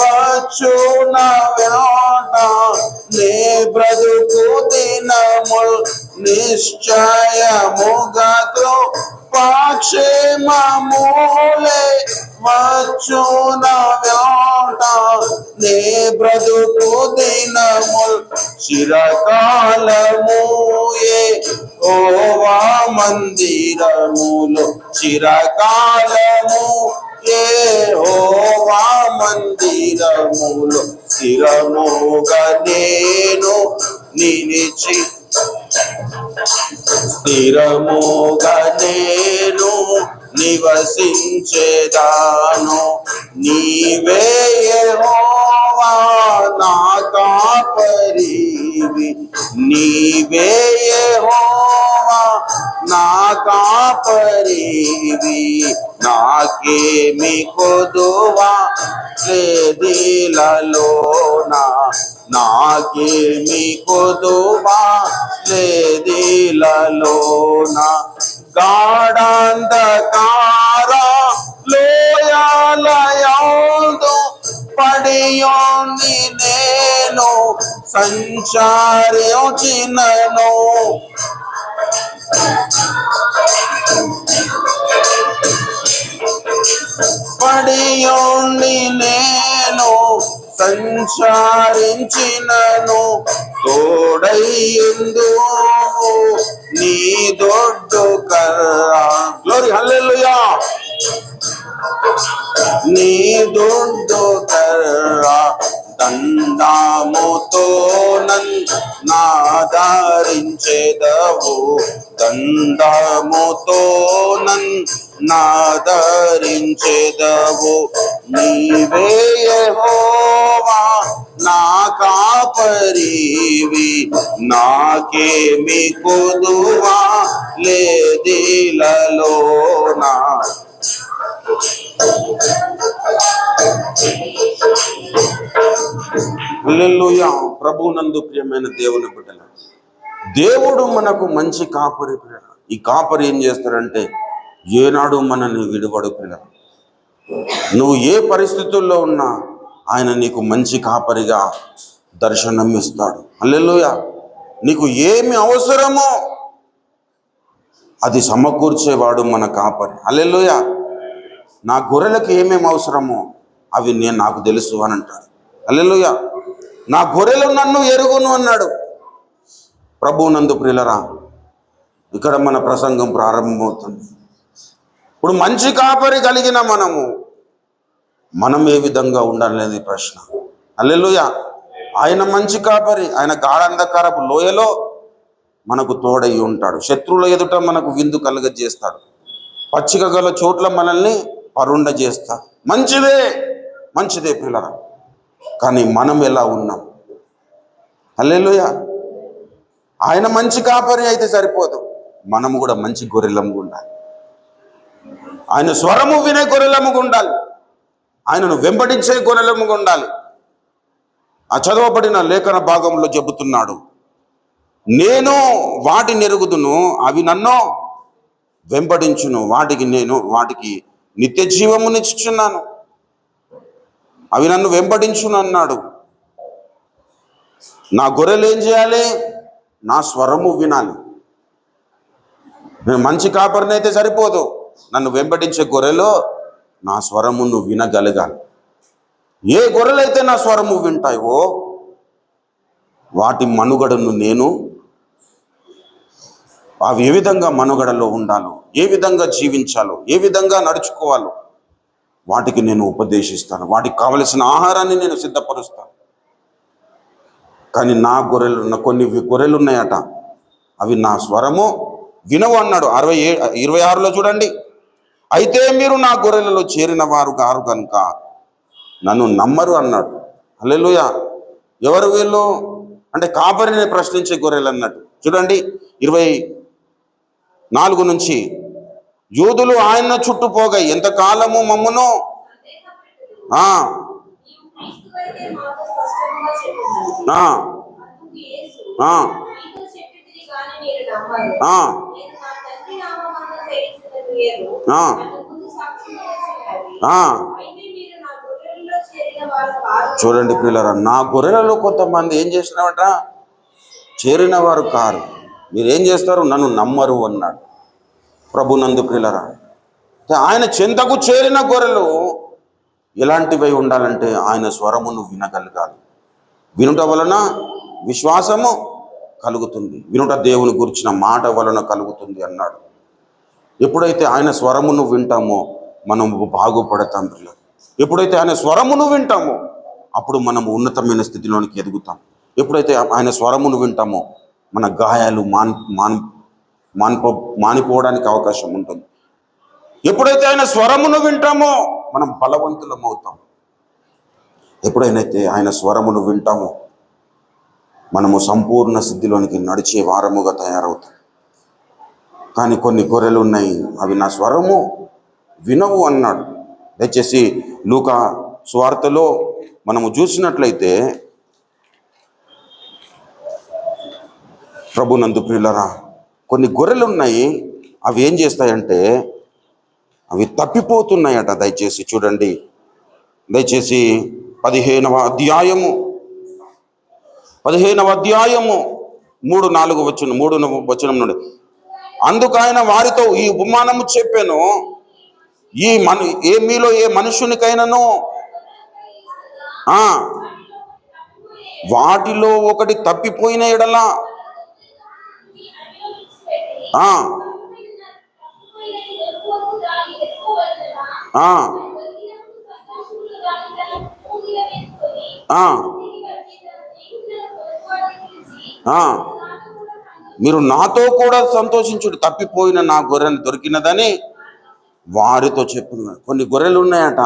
Speaker 1: వచ్చున వెంట నీ బ్రతుకు దినముల్ నిశ్చయముగా పాక్షేమమూలే వచ్చున వెంట నీ బ్రతుకు దినముల్ చిరకాలము యెహోవా మందిరములో చిరకాలము యెహోవా మందిరములో స్థిరముగా నేను నిలిచి స్థిరముగా నేను నివసించేదాను. నీవే యెహోవా నా కాపరివి, నీవే యెహోవా నా కాపరివి. నాకేమి కొదువా లేదిలలోన, నాకేమి కొదువా లేదిలలోన. గాఢాంధకార లోయాలయందు పడియోని నేను సంచారించినను. పడియోని నేను సంచారించినను. తోడైందు నీ దొడ్డు కర్ర, గ్లోరీ హల్లెలూయా, నీ దొడ్డు కర్ర దండముతో నాదరించెదవు, దండముతో నాదరించెదవు. నీవే యెహోవా నా కాపరివి, నాకేమి కొదువా లేదిలలోన. హల్లెలూయా. ప్రభునందు ప్రియమైన దేవుని బిడ్డల, దేవుడు మనకు మంచి కాపరి పిల్లల. ఈ కాపరి ఏం చేస్తారంటే ఏనాడు మనల్ని విడువడు పిల్లల. నువ్వు ఏ పరిస్థితుల్లో ఉన్నా ఆయన నీకు మంచి కాపరిగా దర్శనం ఇస్తాడు. హల్లెలూయా. నీకు ఏమి అవసరమో అది సమకూర్చేవాడు మన కాపరి. హల్లెలూయా. నా గొర్రెలకు ఏమేమి అవసరమో అవి నాకు తెలుసు అని అంటాడు. హల్లెలూయా. నా గొర్రెలు నన్ను ఎరుగును అన్నాడు. ప్రభువునందు ప్రియులరా, ఇక్కడ మన ప్రసంగం ప్రారంభమవుతుంది. ఇప్పుడు మంచి కాపరి కలిగిన మనం ఏ విధంగా ఉండాలనేది ప్రశ్న. హల్లెలూయా. ఆయన మంచి కాపరి, ఆయన గాఢాంధకారపు లోయలో మనకు తోడై ఉంటాడు. శత్రువుల ఎదుట మనకు విందు కలుగజేస్తాడు. పచ్చిక గల చోట్ల మనల్ని పరుండ చేస్తాడు. మంచిదే పిల్లరా. కానీ మనం ఎలా ఉన్నాం? హల్లెలూయా. ఆయన మంచి కాపరి అయితే సరిపోదు, మనము కూడా మంచి గొర్రెలముగా ఉండాలి. ఆయన స్వరము వినే గొర్రెలముగా ఉండాలి. ఆయనను వెంబడించే గొర్రెలముగా ఉండాలి. ఆ చదవబడిన లేఖన భాగంలో చెబుతున్నాడు, నేను వాటిని ఎరుగుదును, అవి నన్ను వెంబడించును, వాటికి నిత్య జీవమునిచ్చుచున్నాను, అవి నన్ను వెంబడించును అన్నాడు. నా గొర్రెలు ఏం చేయాలి? నా స్వరము వినాలి. నేను మంచి కాపరిని అయితే సరిపోదు, నన్ను వెంబడించే గొర్రెలో నా స్వరమును వినగలగాలి. ఏ గొర్రెలైతే నా స్వరము వింటాయో వాటి మనుగడను నేను, అవి ఏ విధంగా మనుగడలో ఉండాలో, ఏ విధంగా జీవించాలో, ఏ విధంగా నడుచుకోవాలో వాటికి నేను ఉపదేశిస్తాను. వాటికి కావలసిన ఆహారాన్ని నేను సిద్ధపరుస్తాను. కానీ నా కొన్ని గొర్రెలు ఉన్నాయట, అవి నా స్వరము వినవు అన్నాడు. 26లో చూడండి, అయితే మీరు నా గొర్రెలలో చేరిన వారు గారు కనుక నన్ను నమ్మరు అన్నాడు. హల్లెలూయా. ఎవరు వీళ్ళు అంటే కాపరిని ప్రశ్నించే గొర్రెలు అన్నట్టు. చూడండి 24 నుంచి, యూదులు ఆయన చుట్టుపోగా ఎంతకాలము మమ్మును చూడండి ప్రియులారా, నా గొర్రెలలో కొంతమంది ఏం చేసినారట, చేరిన వారు కారు. మీరేం చేస్తారు, నన్ను నమ్మరు అన్నాడు ప్రభునందు ప్రియులారా. ఆయన చెంతకు చేరిన గొర్రెలు ఎలాంటివై ఉండాలంటే ఆయన స్వరమును వినగలగాలి. వినుట వలన విశ్వాసము కలుగుతుంది, వినుట దేవుని గురించిన మాట వలన కలుగుతుంది అన్నాడు. ఎప్పుడైతే ఆయన స్వరమును వింటామో మనం బాగుపడతాం పిల్లలు. ఎప్పుడైతే ఆయన స్వరమును వింటామో అప్పుడు మనము ఉన్నతమైన స్థితిలోనికి ఎదుగుతాం. ఎప్పుడైతే ఆయన స్వరమును వింటామో మన గాయాలు మానిపోవడానికి అవకాశం ఉంటుంది. ఎప్పుడైతే ఆయన స్వరమును వింటామో మనం బలవంతులం అవుతాం. ఎప్పుడైతే ఆయన స్వరమును వింటామో మనము సంపూర్ణ స్థితిలోనికి నడిచే వారముగా తయారవుతాం. కానీ కొన్ని గొర్రెలు ఉన్నాయి, అవి నా స్వరము వినవు అన్నాడు. దయచేసి లూకా సువార్తలో మనము చూసినట్లయితే, ప్రభునందు ప్రియులరా, కొన్ని గొర్రెలు ఉన్నాయి, అవి ఏం చేస్తాయంటే అవి తప్పిపోతున్నాయట. దయచేసి చూడండి, దయచేసి 15వ అధ్యాయము 3-4 వచనం నుండి. అందుకు ఆయన వారితో ఈ ఉపమానము చెప్పాను, మీలో ఏ మనుషునికైనాను వాటిలో ఒకటి తప్పిపోయిన ఎడల మీరు నాతో కూడా సంతోషించుడు, తప్పిపోయిన నా గొర్రెను దొరికినదని వారితో చెప్పున్నారు. కొన్ని గొర్రెలు ఉన్నాయట,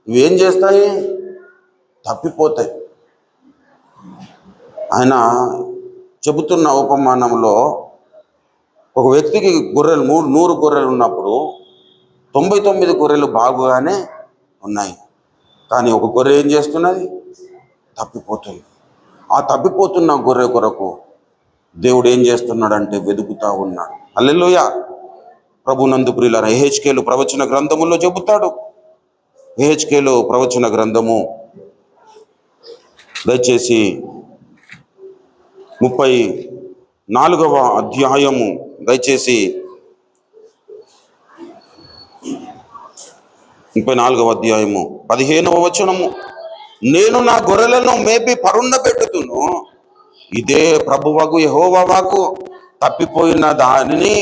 Speaker 1: ఇవి ఏం చేస్తాయి, తప్పిపోతాయి. ఆయన చెబుతున్న ఉపమానంలో ఒక వ్యక్తికి గొర్రెలు 100 గొర్రెలు ఉన్నప్పుడు 99 గొర్రెలు బాగుగానే ఉన్నాయి. కానీ ఒక గొర్రె ఏం చేస్తున్నది, తప్పిపోతుంది. ఆ తప్పిపోతున్న గొర్రె కొరకు దేవుడు ఏం చేస్తున్నాడంటే వెతుకుతా ఉన్నాడు. హల్లెలూయా. ప్రభునందు ప్రియులారా, యెహెజ్కేలు ప్రవచన గ్రంథములో చెబుతాడు. యెహెజ్కేలు ప్రవచన గ్రంథము దయచేసి 34వ అధ్యాయము, దయచేసి 34వ అధ్యాయము 15వ వచనము. నేను నా గొర్రెలను మేపి పరుండబెట్టుతును, ఇదే ప్రభువగు యెహోవా వాక్కు, తప్పిపోయిన దానిని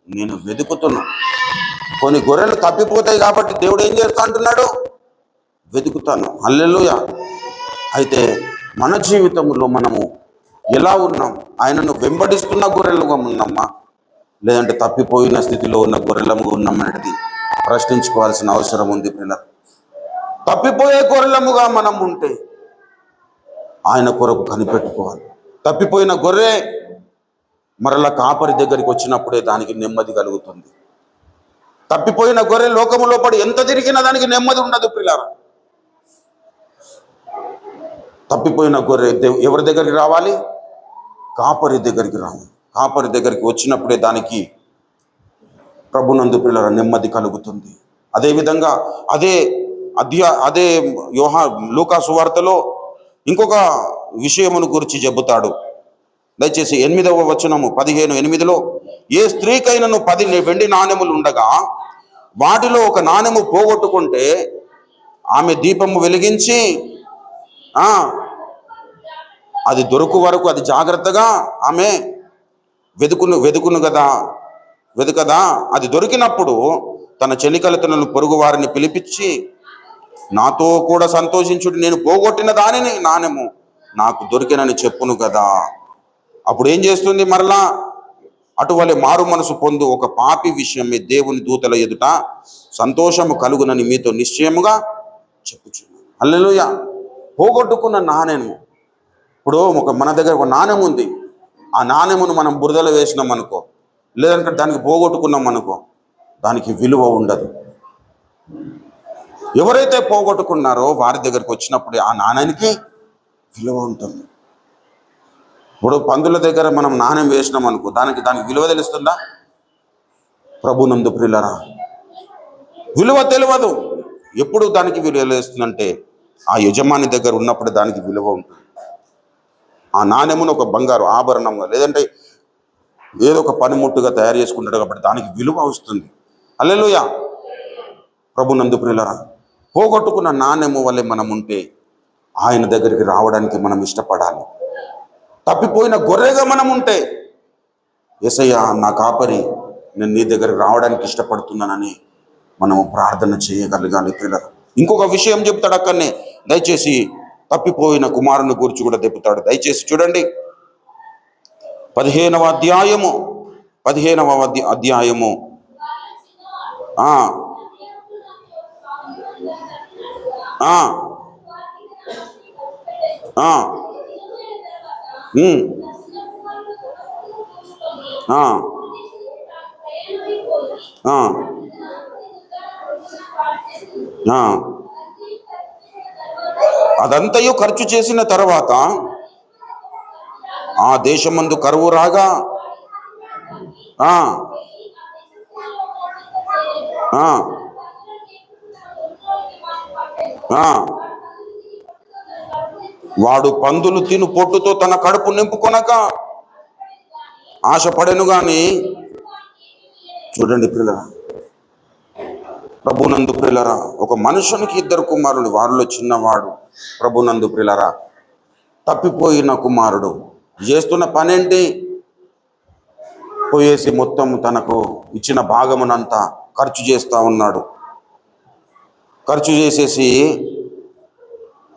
Speaker 1: నేను వెతుకుతున్నా. కొన్ని గొర్రెలు తప్పిపోతాయి కాబట్టి దేవుడు ఏం చేస్తా అంటున్నాడు, వెతుకుతాను. హల్లెలూయా. అయితే మన జీవితంలో మనము ఎలా ఉన్నాం, ఆయనను వెంబడిస్తున్న గొర్రెలుగా ఉన్నామా, లేదంటే తప్పిపోయిన స్థితిలో ఉన్న గొర్రెలముగా ఉన్నామనేది ప్రశ్నించుకోవాల్సిన అవసరం ఉంది పిల్లలు. తప్పిపోయే గొర్రెలముగా మనం ఉంటే ఆయన కొరకు కనిపెట్టుకోవాలి. తప్పిపోయిన గొర్రె మరలా కాపరి దగ్గరికి వచ్చినప్పుడే దానికి నెమ్మది కలుగుతుంది. తప్పిపోయిన గొర్రె లోకములో పడి ఎంత తిరిగినా దానికి నెమ్మది ఉండదు పిల్లలు. తప్పిపోయిన గొర్రె ఎవరి దగ్గరికి రావాలి, కాపరి దగ్గరికి రావాలి. కాపరి దగ్గరికి వచ్చినప్పుడే దానికి ప్రభునందు పిల్లల నెమ్మది కలుగుతుంది. అదేవిధంగా అదే లూకా సువార్తలో ఇంకొక విషయమును గురించి చెబుతాడు. దయచేసి 8వ వచనము 15:8లో, ఏ స్త్రీకైనను 10 వెండి నాణెములు ఉండగా వాటిలో ఒక నాణెము పోగొట్టుకుంటే ఆమె దీపము వెలిగించి అది దొరుకు వరకు అది జాగ్రత్తగా ఆమె వెతుకదా. అది దొరికినప్పుడు తన చెలికలతలను పొరుగు వారిని పిలిపించి, నాతో కూడా సంతోషించుడు, నేను పోగొట్టిన దానిని నాణెము నాకు దొరికినని చెప్పును కదా. అప్పుడు ఏం చేస్తుంది, మరలా అటువలే మారు మనసు పొందు ఒక పాపి విషయమే దేవుని దూతల ఎదుట సంతోషము కలుగునని మీతో నిశ్చయముగా చెప్పుచున్నాను. హల్లెలూయా. పోగొట్టుకున్న నాణెము, ఇప్పుడు మన దగ్గర ఒక నాణెం ఉంది, ఆ నాణెమును మనం బురదలో వేసినాం అనుకో, లేదంటే దానికి పోగొట్టుకున్నాం అనుకో, దానికి విలువ ఉండదు. ఎవరైతే పోగొట్టుకున్నారో వారి దగ్గరికి వచ్చినప్పుడే ఆ నాణ్యానికి విలువ ఉంటుంది. ఇప్పుడు పందుల దగ్గర మనం నాణ్యం వేసినాం అనుకో, దానికి విలువ తెలుస్తుందా? ప్రభునందు ప్రియులారా, విలువ తెలియదు. ఎప్పుడు దానికి విలువ తెలుస్తుందంటే ఆ యజమాని దగ్గర ఉన్నప్పుడు దానికి విలువ ఉంటుంది. ఆ నాణెమును ఒక బంగారు ఆభరణంగా లేదంటే ఏదో ఒక పనిముట్టుగా తయారు చేసుకుంటాడు కాబట్టి దానికి విలువ వస్తుంది. హల్లెలూయా. ప్రభునందు ప్రియులారా, పోగొట్టుకున్న నాణెము వలె మనం ఉంటే ఆయన దగ్గరికి రావడానికి మనం ఇష్టపడాలి. తప్పిపోయిన గొర్రెగా మనం ఉంటే, యేసయ్యా నా కాపరి, నేను నీ దగ్గరికి రావడానికి ఇష్టపడుతున్నానని మనము ప్రార్థన చేయగలగాలి ప్రియులారా. ఇంకొక విషయం చెప్తాడు అక్కడనే, దయచేసి తప్పిపోయిన కుమారుని గురించి కూడా చెప్తాడు. దయచేసి చూడండి, 15వ అధ్యాయము ఆ ఆ ఆ ఆ ఆ ఆ అదంతయు ఖర్చు చేసిన తర్వాత ఆ దేశమందు కరువు రాగా ఆ ఆ ఆ వాడు పందులు తిను పొట్టుతో తన కడుపు నింపుకొనక ఆశపడెను గాని, చూడండి ప్రియులరా, ప్రభునందు ప్రియులరా, ఒక మనుషునికి 2 కుమారులు, వారిలో చిన్నవాడు ప్రభునందు ప్రియులరా తప్పిపోయిన కుమారుడు చేస్తున్న పనేంటి? పోయేసి మొత్తం తనకు ఇచ్చిన భాగమునంతా ఖర్చు చేస్తూ ఉన్నాడు. ఖర్చు చేసేసి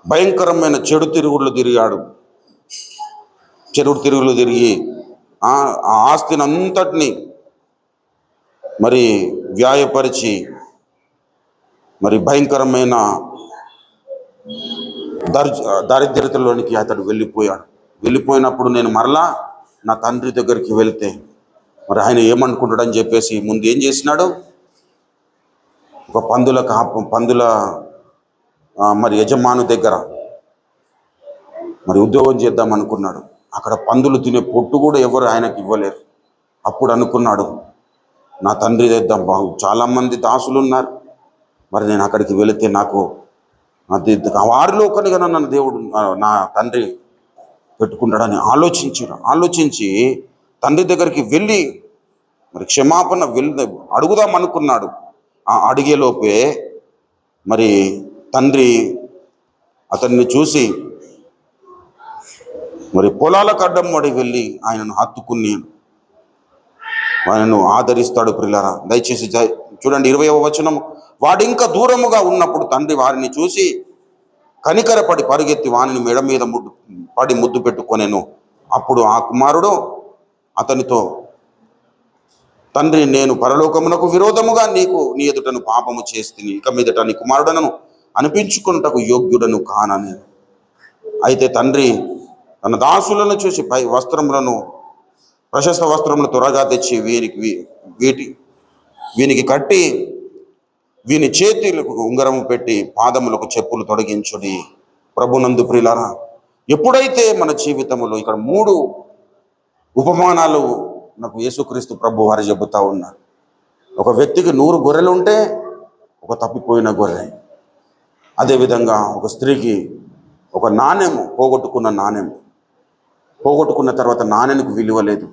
Speaker 1: భయంకరమైన చెడు తిరుగుళ్ళు తిరిగి ఆ ఆస్తిని అంతటిని మరి వ్యాయపరిచి మరి భయంకరమైన దారిద్ర్యతలోనికి అతడు వెళ్ళిపోయినప్పుడు నేను మరలా నా తండ్రి దగ్గరికి వెళ్తే మరి ఆయన ఏమనుకుంటాడని చెప్పేసి ముందు ఏం చేసినాడు, ఒక పందుల మరి యజమాను దగ్గర మరి ఉద్యోగం చేద్దాం అనుకున్నాడు. అక్కడ పందులు తినే పొట్టు కూడా ఎవరు ఆయనకి ఇవ్వలేరు. అప్పుడు అనుకున్నాడు, నా తండ్రి తెద్దాం, చాలామంది దాసులు ఉన్నారు, మరి నేను అక్కడికి వెళితే నాకు వారిలో ఒకరిగా నన్ను దేవుడు నా తండ్రి పెట్టుకుంటాడని ఆలోచించి తండ్రి దగ్గరికి వెళ్ళి మరి క్షమాపణ అడుగుదాం అనుకున్నాడు. ఆ అడిగేలోపే మరి తండ్రి అతన్ని చూసి మరి పొలాలకు అడ్డం పడి వెళ్ళి ఆయనను హత్తుకుని ఆయనను ఆదరిస్తాడు ప్రియులారా. దయచేసి చూడండి 20వ వచనం, వాడింకా దూరముగా ఉన్నప్పుడు తండ్రి వారిని చూసి కనికరపడి పరిగెత్తి వానిని మెడ మీద పడి ముద్దు పెట్టుకొనెను. అప్పుడు ఆ కుమారుడు అతనితో, తండ్రి, నేను పరలోకమునకు విరోధముగా నీ ఎదుటను పాపము చేస్తుని, ఇక మీదట నీ కుమారుడను అనిపించుకున్నటకు యోగ్యుడను కానని. అయితే తండ్రి తన దాసులను చూసి ప్రశస్త వస్త్రములను త్వరగా తెచ్చి వీనికి కట్టి వీని చేతులకు ఉంగరము పెట్టి పాదములకు చెప్పులు తొడిగించుడి. ప్రభునందు ప్రియులారా, ఎప్పుడైతే మన జీవితంలో ఇక్కడ 3 ఉపమానాలు నాకు యేసుక్రీస్తు ప్రభు వారు చెబుతా ఉన్నారు. ఒక వ్యక్తికి 100 గొర్రెలు ఉంటే ఒక తప్పిపోయిన గొర్రె, అదేవిధంగా ఒక స్త్రీకి ఒక నాణెము, పోగొట్టుకున్న తర్వాత నాణ్యానికి విలువ లేదు,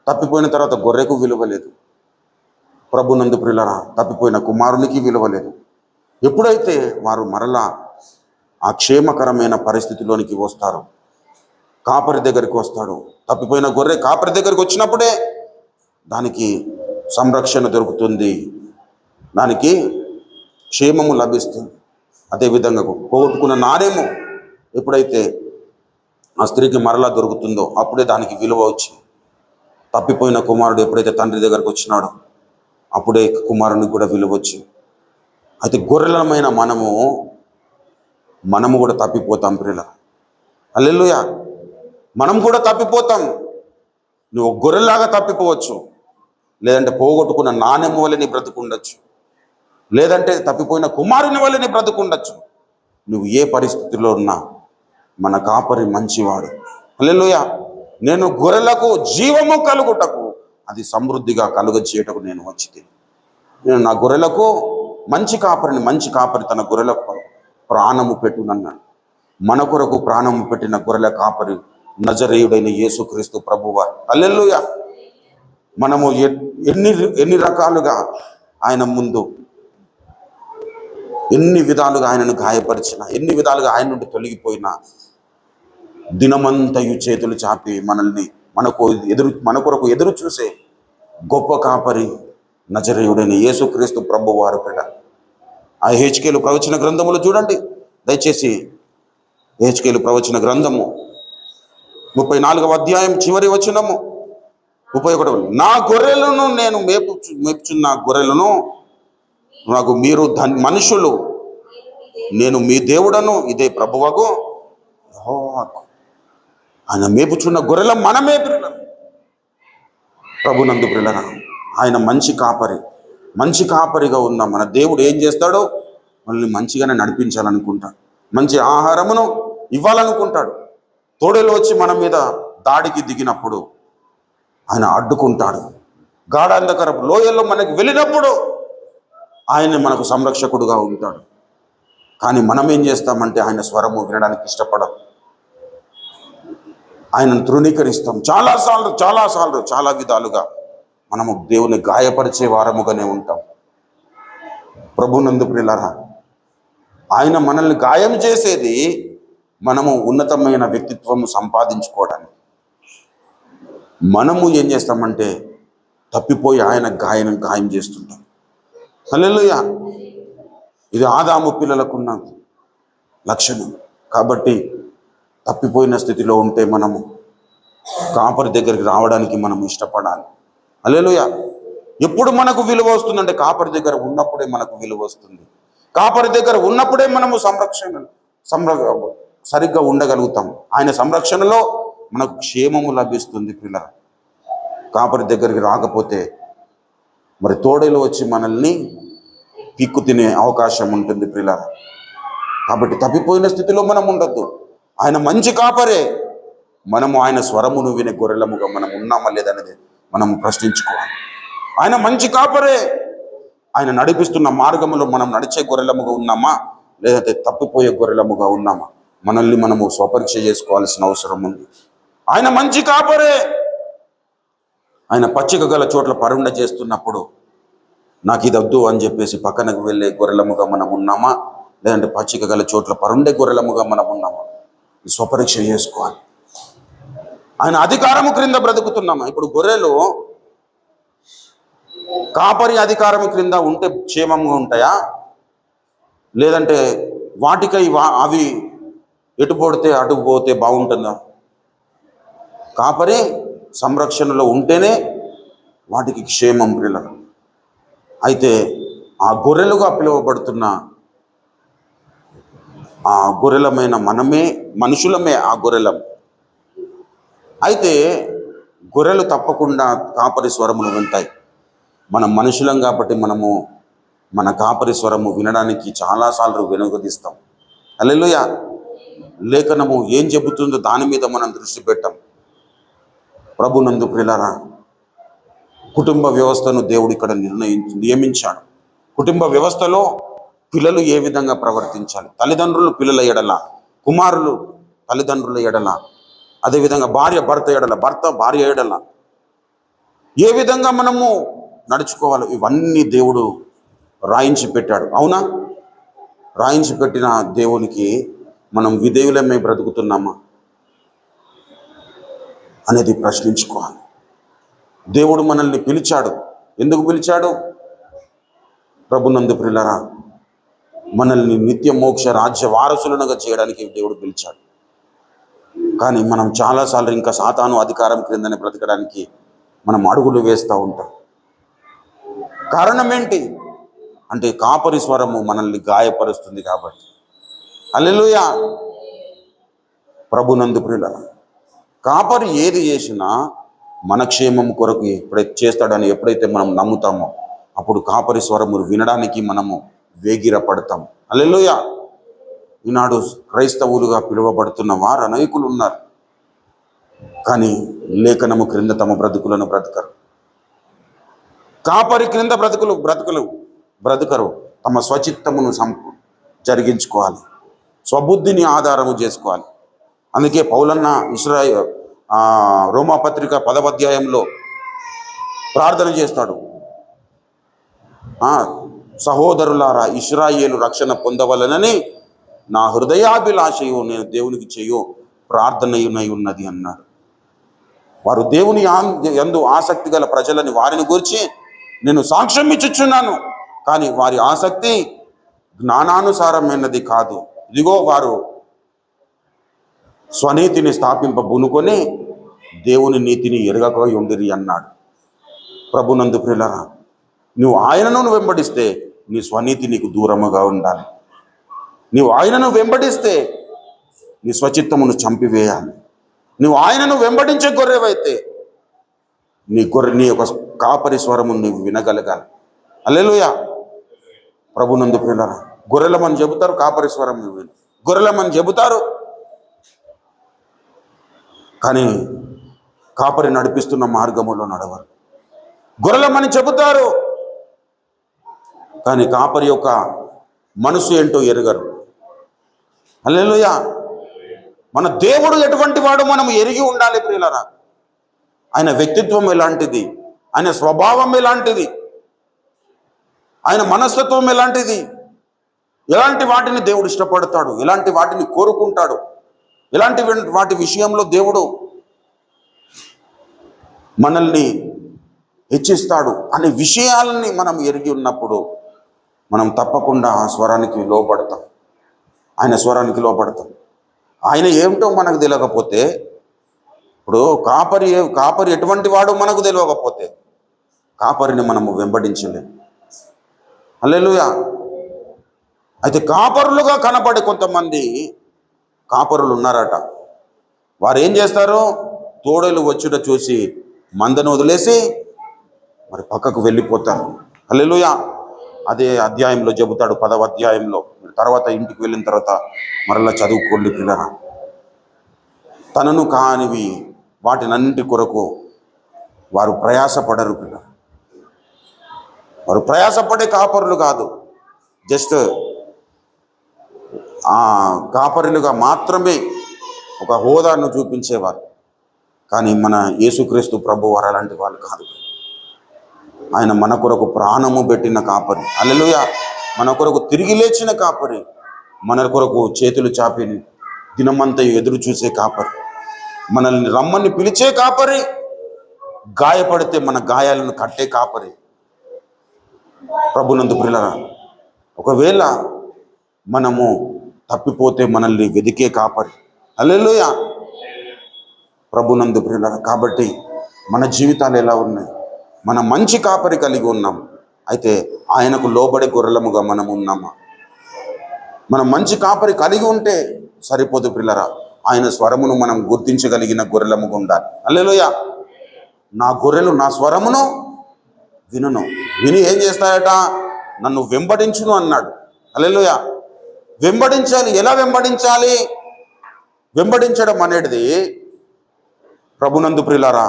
Speaker 1: తప్పిపోయిన తర్వాత గొర్రెకు విలువ లేదు. ప్రభునందు ప్రియులారా, తప్పిపోయిన కుమారునికి విలువ లేదు. ఎప్పుడైతే వారు మరలా ఆ క్షేమకరమైన పరిస్థితిలోనికి వస్తారు, కాపరి దగ్గరికి వస్తాడు. తప్పిపోయిన గొర్రె కాపరి దగ్గరికి వచ్చినప్పుడే దానికి సంరక్షణ దొరుకుతుంది, దానికి క్షేమము లభిస్తుంది. అదేవిధంగా పోగొట్టుకున్న నాణెము ఎప్పుడైతే ఆ స్త్రీకి మరలా దొరుకుతుందో అప్పుడే దానికి విలువ వచ్చింది. తప్పిపోయిన కుమారుడు ఎప్పుడైతే తండ్రి దగ్గరకు వచ్చినాడో అప్పుడే కుమారునికి కూడా విలువ వచ్చింది. అయితే గొర్రెలమైన మనము కూడా తప్పిపోతాం ప్రియులా. హల్లెలూయా. మనం కూడా తప్పిపోతాం. నువ్వు గొర్రెలాగా తప్పిపోవచ్చు, లేదంటే పోగొట్టుకున్న నాణెము వల్ల నీ బ్రతుకుండొచ్చు, లేదంటే తప్పిపోయిన కుమారుని వల్ల నీ బ్రతుకుండొచ్చు. నువ్వు ఏ పరిస్థితిలో ఉన్నా మన కాపరి మంచివాడు. హల్లెలూయా. నేను గొర్రెలకు జీవము కలుగుటకు, అది సమృద్ధిగా కలుగజేయటకు నేను వచ్చితే, నేను నా గొర్రెలకు మంచి కాపరి తన గొర్రెలకు ప్రాణము పెట్టునన్నాడు. మన కొరకు ప్రాణము పెట్టిన గొర్రెల కాపరి నజరేయుడైన యేసుక్రీస్తు ప్రభువారు. హల్లెలూయా. మనము ఎన్ని రకాలుగా ఆయన ముందు ఎన్ని విధాలుగా ఆయనను గాయపరిచిన, ఎన్ని విధాలుగా ఆయన నుండి తొలగిపోయినా దినమంతయు చేతులు చాపి మనల్ని మన కొరకు ఎదురు చూసే గొప్ప కాపరి నజరేయుడైన యేసుక్రీస్తు ప్రభువారు. పిల్ల ఆ హెచ్కేలు ప్రవచన గ్రంథములు చూడండి దయచేసి. హెచ్కేలు ప్రవచన గ్రంథము 34వ అధ్యాయం చివరి వచనము 31. నా గొర్రెలను నేను మేపుచున్న గొర్రెలను నాకు మీరు మనుషులు, నేను మీ దేవుడను, ఇదే ప్రభువకు యెహోవాకు. ఆయన మేపుచున్న గొర్రెల మనమే పిల్లలు. ప్రభునందు పిల్లల ఆయన మంచి కాపరి. మంచి కాపరిగా ఉన్న మన దేవుడు ఏం చేస్తాడో మనల్ని మంచిగానే నడిపించాలనుకుంటాడు. మంచి ఆహారమును ఇవ్వాలనుకుంటాడు. తోడేలు వచ్చి మన మీద దాడికి దిగినప్పుడు ఆయన అడ్డుకుంటాడు. గాఢాంధకరపు లోయల్లో మనకి వెళ్ళినప్పుడు ఆయన మనకు సంరక్షకుడుగా ఉంటాడు. కానీ మనం ఏం చేస్తామంటే ఆయన స్వరము వినడానికి ఇష్టపడం. ఆయనను తృణీకరిస్తాం. చాలాసార్లు చాలా విధాలుగా మనము దేవుని గాయపరిచే వారముగానే ఉంటాం. ప్రభునందు ప్రియులారా, ఆయన మనల్ని గాయం చేసేది మనము ఉన్నతమైన వ్యక్తిత్వము సంపాదించుకోవడానికి. మనము ఏం చేస్తామంటే తప్పిపోయి ఆయన గాయం చేస్తుంటాం. హల్లెలూయా. ఇది ఆదాము పిల్లలకున్న లక్షణం. కాబట్టి తప్పిపోయిన స్థితిలో ఉంటే మనము కాపరి దగ్గరికి రావడానికి మనం ఇష్టపడాలి. హల్లెలూయా. ఎప్పుడు మనకు విలువ వస్తుందంటే కాపరి దగ్గర ఉన్నప్పుడే మనకు విలువ వస్తుంది. కాపరి దగ్గర ఉన్నప్పుడే మనము సరిగ్గా ఉండగలుగుతాం. ఆయన సంరక్షణలో మనకు క్షేమము లభిస్తుంది. పిల్లలు కాపరి దగ్గరికి రాకపోతే మరి తోడేలు వచ్చి మనల్ని పిక్కు తినే అవకాశం ఉంటుంది పిల్లలు. కాబట్టి తప్పిపోయిన స్థితిలో మనం ఉండొద్దు. ఆయన మంచి కాపరే. మనము ఆయన స్వరమును వినే గొర్రెలముగా మనం ఉన్నామా లేదనేది మనం ప్రశ్నించుకోవాలి. ఆయన మంచి కాపరే. ఆయన నడిపిస్తున్న మార్గములో మనం నడిచే గొర్రెలముగా ఉన్నామా లేదంటే తప్పిపోయే గొర్రెలముగా ఉన్నామా మనల్ని మనము స్వపరీక్ష చేసుకోవాల్సిన అవసరం ఉంది. ఆయన మంచి కాపరే. ఆయన పచ్చిక గల చోట్ల పరుండ చేస్తున్నప్పుడు నాకు ఇది వద్దు అని చెప్పేసి పక్కనకు వెళ్ళే గొర్రెలముగా మనం ఉన్నామా లేదంటే పచ్చిక గల చోట్ల పరుండే గొర్రెలముగా మనం ఉన్నామా స్వపరీక్ష చేసుకోవాలి. ఆయన అధికారము క్రింద బ్రతుకుతున్నామా? ఇప్పుడు గొర్రెలు కాపరి అధికారం క్రింద ఉంటే క్షేమంగా ఉంటాయా లేదంటే వాటికై అవి ఎటు పడితే అటు పోతే బాగుంటుందా? కాపరి సంరక్షణలో ఉంటేనే వాటికి క్షేమం పిల్లలు. అయితే ఆ గొర్రెలుగా పిలువబడుతున్న ఆ గొర్రెలమైన మనుషులమే ఆ గొర్రెలం. అయితే గొర్రెలు తప్పకుండా కాపరి స్వరములు వింటాయి. మనం మనుషులం కాబట్టి మనము మన కాపరి స్వరము వినడానికి చాలాసార్లు వెనుకదీస్తాం. హల్లెలూయా. లేఖనము ఏం చెబుతుందో దాని మీద మనం దృష్టి పెట్టాం. ప్రభునందు ప్రియులారా, కుటుంబ వ్యవస్థను దేవుడు ఇక్కడ నియమించాడు. కుటుంబ వ్యవస్థలో పిల్లలు ఏ విధంగా ప్రవర్తించాలి, తల్లిదండ్రులు పిల్లల ఎడల, కుమారులు తల్లిదండ్రుల ఎడల, అదేవిధంగా భర్త ఎడల, భర్త భార్య ఎడల ఏ విధంగా మనము నడుచుకోవాలి, ఇవన్నీ దేవుడు రాయించి పెట్టాడు. అవునా? రాయించి పెట్టిన దేవునికి మనం విధేయులమై బ్రతుకుతున్నామా అనేది ప్రశ్నించుకోవాలి. దేవుడు మనల్ని పిలిచాడు. ఎందుకు పిలిచాడు? ప్రభునందు ప్రియులారా, మనల్ని నిత్య మోక్ష రాజ్య వారసులనుగా చేయడానికి దేవుడు పిలిచాడు. కానీ మనం చాలాసార్లు ఇంకా సాతాను అధికారం క్రిందనే బ్రతకడానికి మనం అడుగులు వేస్తూ ఉంటాం. కారణం ఏంటి అంటే కాపరి స్వరము మనల్ని గాయపరుస్తుంది కాబట్టి. హల్లెలూయా. ప్రభునందు ప్రియులారా, కాపరి ఏది చేసినా మన క్షేమం కొరకు ఎప్పుడైతే చేస్తాడని ఎప్పుడైతే మనం నమ్ముతామో అప్పుడు కాపరి స్వరము వినడానికి మనము వేగిరపడతాం. హల్లెలూయా. ఈనాడు క్రైస్తవులుగా పిలువబడుతున్న వారు అనేకులు ఉన్నారు. కానీ లేఖనము క్రింద తమ బ్రతుకులను బ్రతకరు. కాపరి క్రింద బ్రతుకరు. తమ స్వచిత్తమును జరిగించుకోవాలి. స్వబుద్ధిని ఆధారము చేసుకోవాలి. అందుకే పౌలన్న రోమాపత్రిక 10వ అధ్యాయంలో ప్రార్థన చేస్తాడు. సహోదరులారా, ఇశ్రాయేలు రక్షణ పొందవలనని నా హృదయాభిలాషయు నేను దేవునికి చేయు ప్రార్థనయునై ఉన్నది అన్నాడు. వారు దేవుని యందు ఆసక్తి గల ప్రజలని వారిని గురించి నేను సాక్ష్యం ఇచ్చుచున్నాను, కానీ వారి ఆసక్తి జ్ఞానానుసారమైనది కాదు. ఇదిగో వారు స్వనీతిని స్థాపింపబూనుకొని దేవుని నీతిని ఎరగక ఉండిరి అన్నాడు. ప్రభునందు ప్రియులారా, నువ్వు ఆయనను వెంబడిస్తే నీ స్వనీతి నీకు దూరముగా ఉండాలి. నీవు ఆయనను వెంబడిస్తే నీ స్వచిత్తమును చంపివేయాలి. నువ్వు ఆయనను వెంబడించే గొర్రెవైతే నీ యొక్క కాపరి స్వరము నీవు వినగలగాలి. హల్లెలూయా. ప్రభునందు ప్రియులారా, గొర్రెలమని చెబుతారు, కాపరి స్వరం విను. గొర్రెలమని చెబుతారు, కానీ కాపరి నడిపిస్తున్న మార్గములో నడవరు. గొర్రెలమని చెబుతారు, కానీ కాపరి యొక్క మనసు ఏంటో ఎరగరు. హల్లెలూయా. మన దేవుడు ఎటువంటి వాడు మనం ఎరిగి ఉండాలి ప్రియులారా. ఆయన వ్యక్తిత్వం ఎలాంటిది, ఆయన స్వభావం ఎలాంటిది, ఆయన మనస్తత్వం ఎలాంటిది, ఎలాంటి వాటిని దేవుడు ఇష్టపడతాడు, ఎలాంటి వాటిని కోరుకుంటాడు, ఎలాంటి వాటి విషయంలో దేవుడు మనల్ని హెచ్చిస్తాడు అనే విషయాలని మనం ఎరిగి ఉన్నప్పుడు మనం తప్పకుండా ఆ స్వరానికి లోపడతాం, ఆయన స్వరానికి లోపడతాం. ఆయన ఏమిటో మనకు తెలియకపోతే, ఇప్పుడు కాపరి ఎటువంటి వాడు మనకు తెలియకపోతే కాపరిని మనము వెంబడించలేము. హల్లెలూయా. అయితే కాపరులుగా కనపడే కొంతమంది కాపరులు ఉన్నారట. వారు ఏం చేస్తారు? తోడేలు వచ్చుట చూసి మందను వదిలేసి మరి పక్కకు వెళ్ళిపోతారు. హల్లెలూయా. అదే అధ్యాయంలో చెబుతాడు, 10వ అధ్యాయంలో. తర్వాత ఇంటికి వెళ్ళిన తర్వాత మరలా చదువుకోండి పిల్లరా. తనను కానివి వాటినన్నింటి కొరకు వారు ప్రయాసపడరు పిల్లలు. వారు ప్రయాసపడే కాపరులు కాదు, జస్ట్ కాపరులుగా మాత్రమే ఒక హోదాను చూపించేవారు. కానీ మన యేసుక్రీస్తు ప్రభు వారు అలాంటి వాళ్ళు కాదు. ఆయన మన కొరకు ప్రాణము పెట్టిన కాపరి. హల్లెలూయా. మన కొరకు తిరిగి లేచిన కాపరి, మన కొరకు చేతులు చాపి దినమంతా ఎదురు చూసే కాపరి, మనల్ని రమ్మని పిలిచే కాపరి, గాయపడితే మన గాయాలను కట్టే కాపరి. ప్రభునందు ప్రియులారా, ఒకవేళ మనము తప్పిపోతే మనల్ని వెదికే కాపరి. హల్లెలూయా. ప్రభునందు ప్రియులారా, కాబట్టి మన జీవితాలు ఎలా ఉన్నాయి? మన మంచి కాపరి కలిగి ఉన్నాం, అయితే ఆయనకు లోబడే గొర్రెలముగా మనం ఉన్నామా? మనం మంచి కాపరి కలిగి ఉంటే సరిపోదు ప్రియులారా, ఆయన స్వరమును మనం గుర్తించగలిగిన గొర్రెలముగా ఉండాలి. హల్లెలూయా. నా గొర్రెలు నా స్వరమును వినును, విని ఏం చేస్తాయట? నన్ను వెంబడించును అన్నాడు. హల్లెలూయా. వెంబడించాలి. ఎలా వెంబడించాలి? వెంబడించడం అనేది ప్రభునందు ప్రియులారా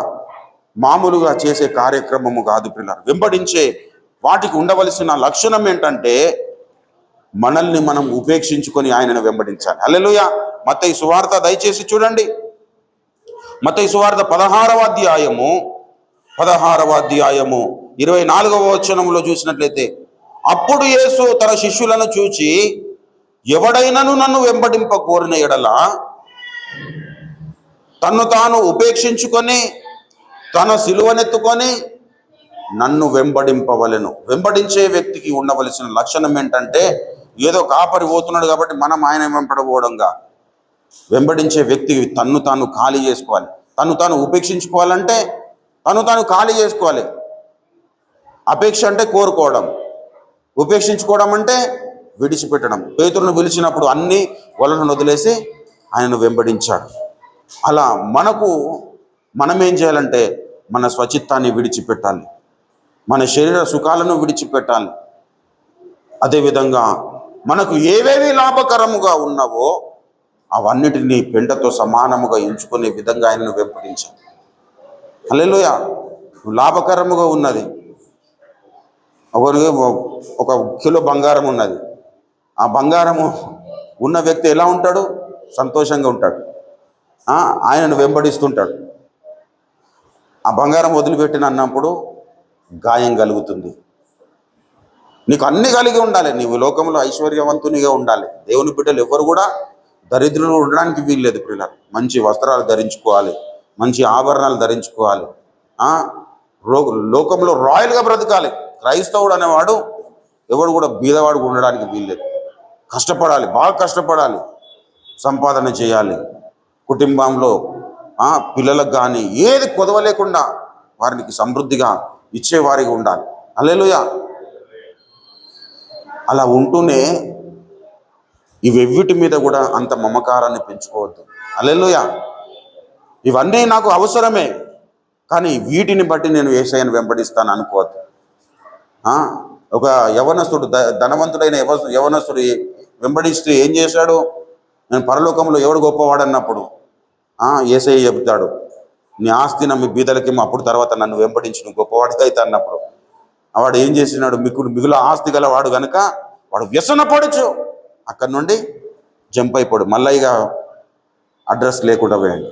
Speaker 1: మామూలుగా చేసే కార్యక్రమము కాదు ప్రియులారా. వెంబడించే వాటికి ఉండవలసిన లక్షణం ఏంటంటే మనల్ని మనం ఉపేక్షించుకొని ఆయనను వెంబడించాలి. హల్లెలూయా. మత్తయి సువార్త దయచేసి చూడండి. మత్తయి సువార్త 16వ అధ్యాయము 24వ వచనంలో చూసినట్లయితే, అప్పుడు యేసు తన శిష్యులను చూచి, ఎవడైనను నన్ను వెంబడింప కోరిన ఎడల తన్ను తాను ఉపేక్షించుకొని తన సిలువనెత్తుకొని నన్ను వెంబడింపవలెను. వెంబడించే వ్యక్తికి ఉండవలసిన లక్షణం ఏంటంటే, ఏదో కాపరి పోతున్నాడు కాబట్టి మనం ఆయన వెంబడబోవడంగా, వెంబడించే వ్యక్తి తన్ను తాను ఖాళీ చేసుకోవాలి. తను తాను ఉపేక్షించుకోవాలంటే తను తాను ఖాళీ చేసుకోవాలి. అపేక్ష అంటే కోరుకోవడం, ఉపేక్షించుకోవడం అంటే విడిచిపెట్టడం. పేతురును పిలిచినప్పుడు అన్ని వలను వదిలేసి ఆయనను వెంబడించాడు. అలా మనం ఏం చేయాలంటే మన స్వచిత్తాన్ని విడిచిపెట్టాలి, మన శరీర సుఖాలను విడిచిపెట్టాలి. అదేవిధంగా మనకు ఏవేవి లాభకరముగా ఉన్నావో అవన్నిటినీ పెంటతో సమానముగా ఎంచుకునే విధంగా ఆయనను వెంబడించాలి. హల్లెలూయా. లాభకరముగా ఉన్నది, ఒక కిలో బంగారం ఉన్నది. ఆ బంగారము ఉన్న వ్యక్తి ఎలా ఉంటాడు? సంతోషంగా ఉంటాడు. ఆయనను వెంబడిస్తుంటాడు. ఆ బంగారం వదిలిపెట్టిన అన్నప్పుడు గాయం కలుగుతుంది. నీకు అన్ని కలిగి ఉండాలి. నీవు లోకంలో ఐశ్వర్యవంతునిగా ఉండాలి. దేవుని బిడ్డలు ఎవరు కూడా దరిద్రులు ఉండడానికి వీల్లేదు. పిల్లలు మంచి వస్త్రాలు ధరించుకోవాలి, మంచి ఆభరణాలు ధరించుకోవాలి. లోకంలో రాయల్గా బ్రతకాలి. క్రైస్తవుడు అనేవాడు ఎవడు కూడా బీదవాడు ఉండడానికి వీల్లేదు. కష్టపడాలి, బాగా కష్టపడాలి, సంపాదన చేయాలి. కుటుంబంలో పిల్లలకు కానీ ఏది కొదవలేకుండా వారికి సమృద్ధిగా ఇచ్చేవారిగా ఉండాలి. హల్లెలూయా. అలా ఉంటూనే ఇవెవ్విటి మీద కూడా అంత మమకారాన్ని పెంచుకోవద్దు. హల్లెలూయా. ఇవన్నీ నాకు అవసరమే, కానీ వీటిని బట్టి నేను యేసయ్యను వెంబడిస్తాను అనుకోవద్దు. ఒక యవనస్తుడు, ధనవంతుడైన యవనస్తుడు వెంబడిస్తూ ఏం చేశాడు? నేను పరలోకంలో ఎవడు గొప్పవాడన్నప్పుడు యేసయ్య చెబుతాడు, నీ ఆస్తి నమ్మి బీదలకేమో, అప్పుడు తర్వాత నన్ను వెంబడించి నువ్వు గొప్పవాడిగా అయితే అన్నప్పుడు వాడు ఏం చేసినాడు? మిగులు ఆస్తి గలవాడు కనుక వాడు వ్యసన పడచ్చు. అక్కడి నుండి జంప్ అయిపోడు. మళ్ళీ ఇక అడ్రస్ లేకుండా పోయాడు.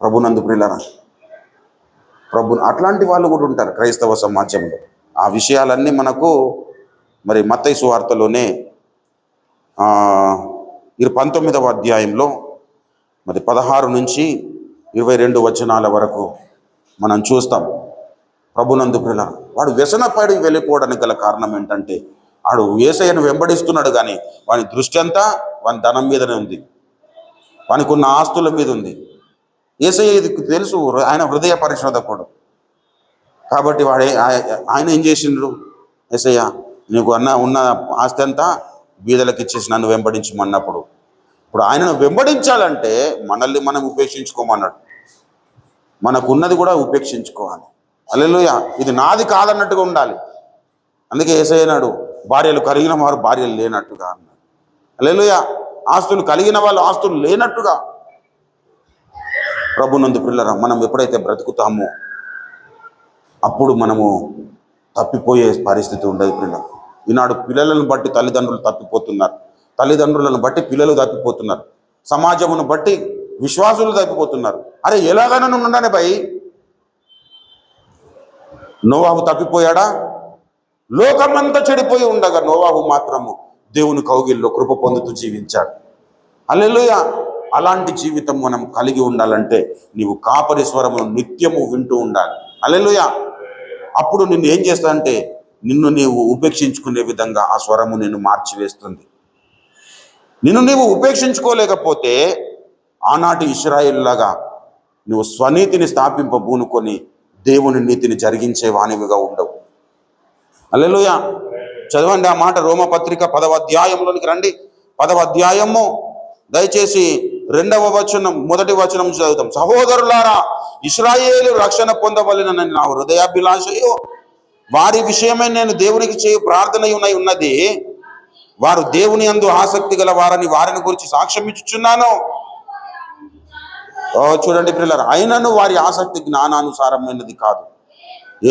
Speaker 1: ప్రభునందు ప్రియులారా, అట్లాంటి వాళ్ళు కూడా ఉంటారు క్రైస్తవ సమాజంలో. ఆ విషయాలన్నీ మనకు మరి మత్తయి సువార్తలోనే 19వ అధ్యాయంలో మరి 16 నుంచి 22 వచనాల వరకు మనం చూస్తాం. ప్రభునందు ప్రియులారా, వాడు వ్యసనపడి వెళ్ళిపోవడానికి గల కారణం ఏంటంటే వాడు యేసయ్యను వెంబడిస్తున్నాడు, కానీ వాని దృష్టి అంతా వాని ధనం మీదనే ఉంది, వానికి ఉన్న ఆస్తుల మీద ఉంది. యేసయ్య ఇది తెలుసు, ఆయన హృదయ పరిశోధకుడు కాబట్టి ఆయన ఏం చేసిండ్రు? యేసయ్య నీకు ఉన్న ఆస్తి అంతా బీదలకు ఇచ్చేసి నన్ను వెంబడించమన్నప్పుడు, ఇప్పుడు ఆయనను వెంబడించాలంటే మనల్ని మనం ఉపేక్షించుకోమన్నాడు. మనకున్నది కూడా ఉపేక్షించుకోవాలి. హల్లెలూయా. ఇది నాది కాదన్నట్టుగా ఉండాలి. అందుకే యేసయ్య అన్నాడు, భార్యలు కలిగిన వారు భార్యలు లేనట్టుగా అన్నాడు. హల్లెలూయా. ఆస్తులు కలిగిన వాళ్ళు ఆస్తులు లేనట్టుగా. ప్రభునందు పిల్లరా, మనం ఎప్పుడైతే బ్రతుకుతామో అప్పుడు మనము తప్పిపోయే పరిస్థితి ఉండదు. పిల్లలు ఈనాడు పిల్లలను బట్టి తల్లిదండ్రులు తప్పిపోతున్నారు, తల్లిదండ్రులను బట్టి పిల్లలు తప్పిపోతున్నారు, సమాజమును బట్టి విశ్వాసులు తప్పిపోతున్నారు. అరే ఎలాగైనా ఉండానే భయ్. నోవాహు తప్పిపోయాడా? లోకమంతా చెడిపోయి ఉండగా నోవాహు మాత్రము దేవుని కౌగిల్లో కృప పొందుతూ జీవించాడు. హల్లెలూయా. అలాంటి జీవితం మనం కలిగి ఉండాలంటే నీవు కాపరి స్వరమును నిత్యము వింటూ ఉండాలి. హల్లెలూయా. అప్పుడు నిన్ను ఏం చేస్తానంటే నిన్ను నీవు ఉపేక్షించుకునే విధంగా ఆ స్వరము నిన్ను మార్చివేస్తుంది. నిన్ను నీవు ఉపేక్షించుకోలేకపోతే ఆనాటి ఇశ్రాయేలులాగా నువ్వు స్వనీతిని స్థాపింపబూనుకొని దేవుని నీతిని జరిగించే వానివిగా ఉండవు. హల్లెలూయా. చదవండి ఆ మాట. రోమపత్రిక 10వ అధ్యాయంలోనికి రండి. 10వ అధ్యాయము దయచేసి 2వ వచనం, 1వ వచనం చదువుతాం. సహోదరులారా, ఇశ్రాయేలు రక్షణ పొందవలెనని నా హృదయాభిలాషయు, వారి విషయమై నేను దేవునికి చేయు ప్రార్థన ఉన్నది. వారు దేవుని యందు ఆసక్తి గల వారిని గురించి సాక్ష్యం ఇచ్చుచున్నాను. చూడండి పిల్లలు, అయినను వారి ఆసక్తి జ్ఞానానుసారమైనది కాదు.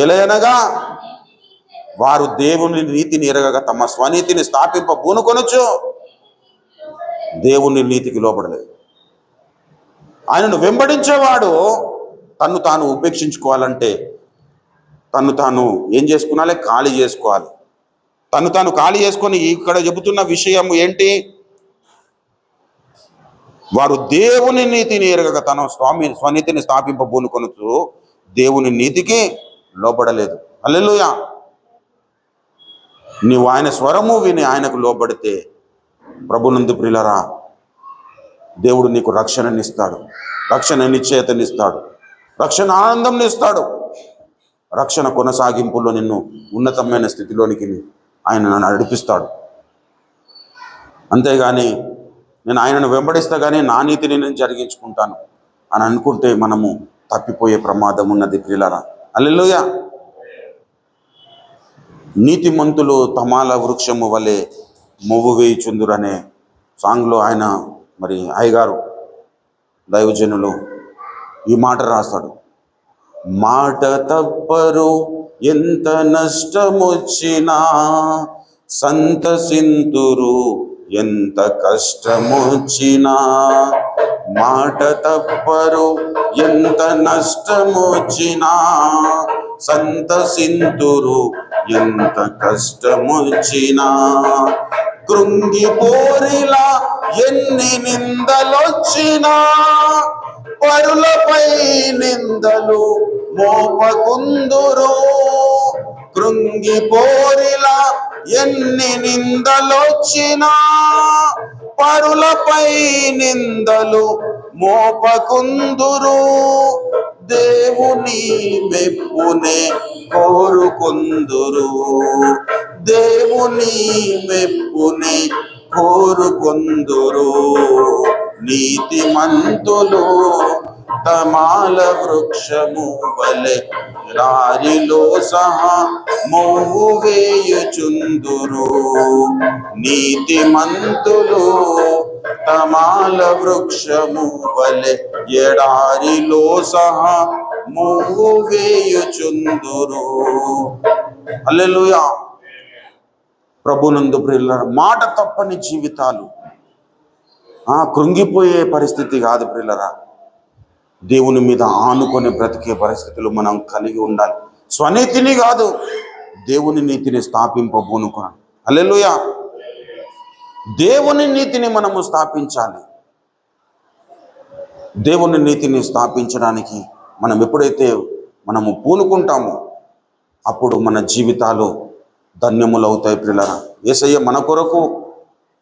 Speaker 1: ఏలయనగా వారు దేవుని నీతిని ఎరగక తమ స్వనీతిని స్థాపింపబూనుకొనొచ్చు. దేవుని నీతికి లోబడలేదు. ఆయనను వెంబడించేవాడు తన్ను తాను ఉపేక్షించుకోవాలంటే తన్ను తాను ఏం చేసుకోవాలి? ఖాళీ చేసుకోవాలి. తను తాను ఖాళీ చేసుకొని ఇక్కడ చెబుతున్న విషయం ఏంటి? వారు దేవుని నీతిని ఎరగక తన స్వనీతిని స్థాపింపబూనుకొనుచు దేవుని నీతికి లోబడలేదు. హల్లెలూయా. నీవు ఆయన స్వరము విని ఆయనకు లోబడితే ప్రభునందు ప్రియులారా, దేవుడు నీకు రక్షణనిస్తాడు, రక్షణ నిశ్చయతనిస్తాడు, రక్షణ ఆనందంనిస్తాడు, రక్షణ కొనసాగింపులో నిన్ను ఉన్నతమైన స్థితిలోనికి ఆయన నడిపిస్తాడు. అంతేగాని నేను ఆయనను వెంబడిస్తా కానీ నా నీతిని నేను జరిగించుకుంటాను అని అనుకుంటే మనము తప్పిపోయే ప్రమాదం ఉన్నది ప్రియులారా. హల్లెలూయా. నీతిమంతులు తమాల వృక్షము వలె మొవ్వు వేయుచుందురనే సాంగ్లో ఆయన మరి అయ్యగారు దైవజనులు ఈ మాట రాస్తాడు. మాట తప్పరు ఎంత నష్టమొచ్చినా సంతసింతురు ఎంత కష్టమొచ్చినా మాట తప్పరు, ఎంత నష్టమొచ్చినా సంతసింతురు, ఎంత కష్టమొచ్చినా. కృంగిపోరిలా ఎన్ని నిందలొచ్చినా పరులపై నిందలు మోపకుందురు. కృంగిపోరిలా ఎన్ని నిందలొచ్చినా పరులపై నిందలు మోపకుందురు. దేవుని మెప్పునే కోరుకొందురు, దేవుని మెప్పునే కోరుకొందురు. నీతిమంతులు తమాల వృక్షము వలె దారిలో సహా మోవు వేయుచుందురు. నీతిమంతులు తమాల వృక్షము వలె ఎడారిలో సహా మోవు వేయుచుందురు. హల్లెలూయా. ప్రభునందు ప్రియులారా, మాట తప్పని జీవితాలు, కృంగిపోయే పరిస్థితి కాదు ప్రియులారా. దేవుని మీద ఆనుకొని బ్రతికే పరిస్థితులు మనం కలిగి ఉండాలి. స్వనీతిని కాదు, దేవుని నీతిని స్థాపింపబోనుకున్నాను. హల్లెలూయా. దేవుని నీతిని మనము స్థాపించాలి. దేవుని నీతిని స్థాపించడానికి మనం ఎప్పుడైతే మనము పూనుకుంటామో అప్పుడు మన జీవితాలు ధన్యములు అవుతాయి ప్రియులారా. యేసయ్య మన కొరకు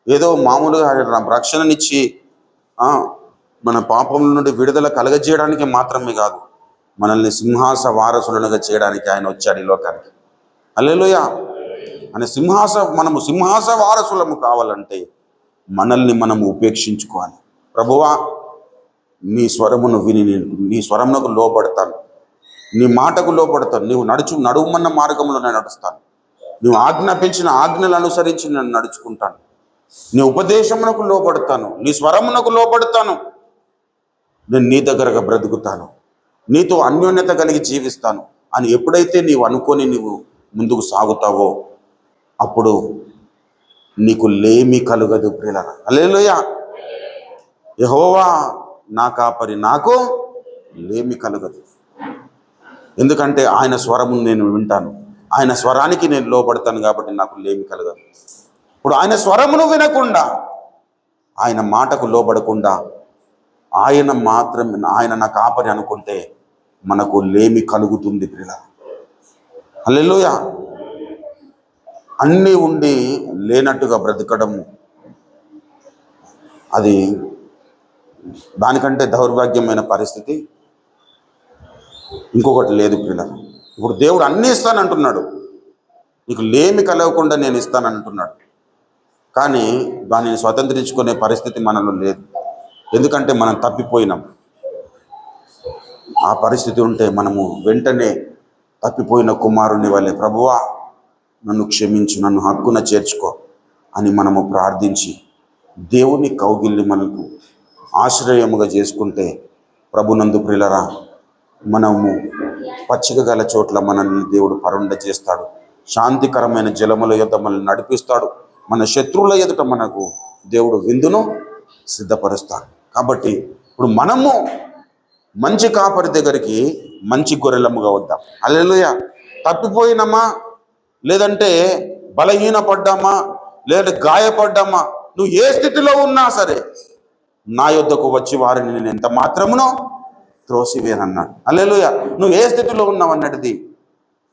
Speaker 1: ఏదో మామూలుగా రక్షణనిచ్చి మన పాపముల నుండి విడుదల కలగజేయడానికి మాత్రమే కాదు, మనల్ని సింహాస వారసులనుగా చేయడానికి ఆయన వచ్చాడు ఈ లోకానికి. హల్లెలూయా. మనము సింహాస వారసులము కావాలంటే మనల్ని మనము ఉపేక్షించుకోవాలి. ప్రభువా, నీ స్వరమును విని నీ స్వరమునకు లోబడతాను, నీ మాటకు లోబడతాను. నీవు నడుమన్న మార్గంలో నేను నడుస్తాను, నువ్వు ఆజ్ఞాపించిన ఆజ్ఞలు అనుసరించి నేను నడుచుకుంటాను, నీ ఉపదేశమునకు లోబడతాను, నీ స్వరమునకు లోబడతాను. నేను నీ దగ్గరగా బ్రతుకుతాను, నీతో అన్యోన్యత కలిగి జీవిస్తాను అని ఎప్పుడైతే నీవు అనుకొని నీవు ముందుకు సాగుతావో అప్పుడు నీకు లేమి కలుగదు ప్రియులారా. హల్లెలూయా. యెహోవా నా కాపరి, నాకు లేమి కలుగదు. ఎందుకంటే ఆయన స్వరము నేను వింటాను, ఆయన స్వరానికి నేను లోబడతాను కాబట్టి నాకు లేమి కలగదు. ఇప్పుడు ఆయన స్వరమును వినకుండా, ఆయన మాటకు లోబడకుండా ఆయన నా కాపరి అనుకుంటే మనకు లేమి కలుగుతుంది ప్రియులారా. హల్లెలూయా. అన్నీ ఉండి లేనట్టుగా బ్రతకడము, అది దానికంటే దౌర్భాగ్యమైన పరిస్థితి ఇంకొకటి లేదు ప్రియులారా. ఇప్పుడు దేవుడు అన్నీ ఇస్తానంటున్నాడు, నీకు లేమి కలగకుండా నేను ఇస్తానంటున్నాడు. కానీ దానిని స్వతంత్రించుకునే పరిస్థితి మనలో లేదు. ఎందుకంటే మనం తప్పిపోయినాం. ఆ పరిస్థితి ఉంటే మనము వెంటనే తప్పిపోయిన కుమారుని వల్లే, ప్రభువా నన్ను క్షమించు, నన్ను హక్కున చేర్చుకో అని మనము ప్రార్థించి దేవుని కౌగిల్ని మనకు ఆశ్రయముగా చేసుకుంటే ప్రభునందు ప్రియులారా, మనము పచ్చిక గల చోట్ల మనల్ని దేవుడు పరుండ చేస్తాడు. శాంతికరమైన జలముల యొద్ద మనల్ని నడిపిస్తాడు. మన శత్రువుల ఎదుట మనకు దేవుడు విందును సిద్ధపరుస్తాడు. కాబట్టి ఇప్పుడు మనము మంచి కాపరి దగ్గరికి మంచి గొర్రెలముగా వద్దాం. హల్లెలూయా. తప్పిపోయినామా, లేదంటే బలహీనపడ్డామా, లేదంటే గాయపడ్డామా, నువ్వు ఏ స్థితిలో ఉన్నా సరే నా యొద్దకు వచ్చి వారిని నేను ఎంత మాత్రమునో త్రోసివేనన్నాడు. హల్లెలూయా. నువ్వు ఏ స్థితిలో ఉన్నావు అన్నది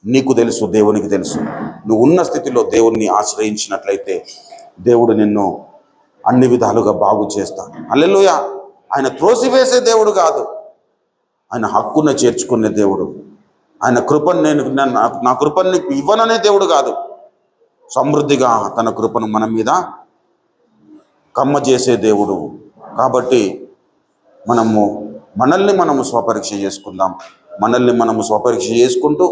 Speaker 1: నీకు తెలుసు, దేవునికి తెలుసు. నువ్వు ఉన్న స్థితిలో దేవుణ్ణి ఆశ్రయించినట్లయితే దేవుడు నిన్ను అన్ని విధాలుగా బాగు చేస్తాడు. హల్లెలూయా. ఆయన త్రోసివేసే దేవుడు కాదు, ఆయన హక్కున చేర్చుకునే దేవుడు. ఆయన కృపను నా కృపను నీకు ఇవ్వననే దేవుడు కాదు, సమృద్ధిగా తన కృపను మన మీద కమ్మ చేసే దేవుడు. కాబట్టి మనల్ని స్వపరీక్ష చేసుకుందాం. మనల్ని మనము స్వపరీక్ష చేసుకుంటూ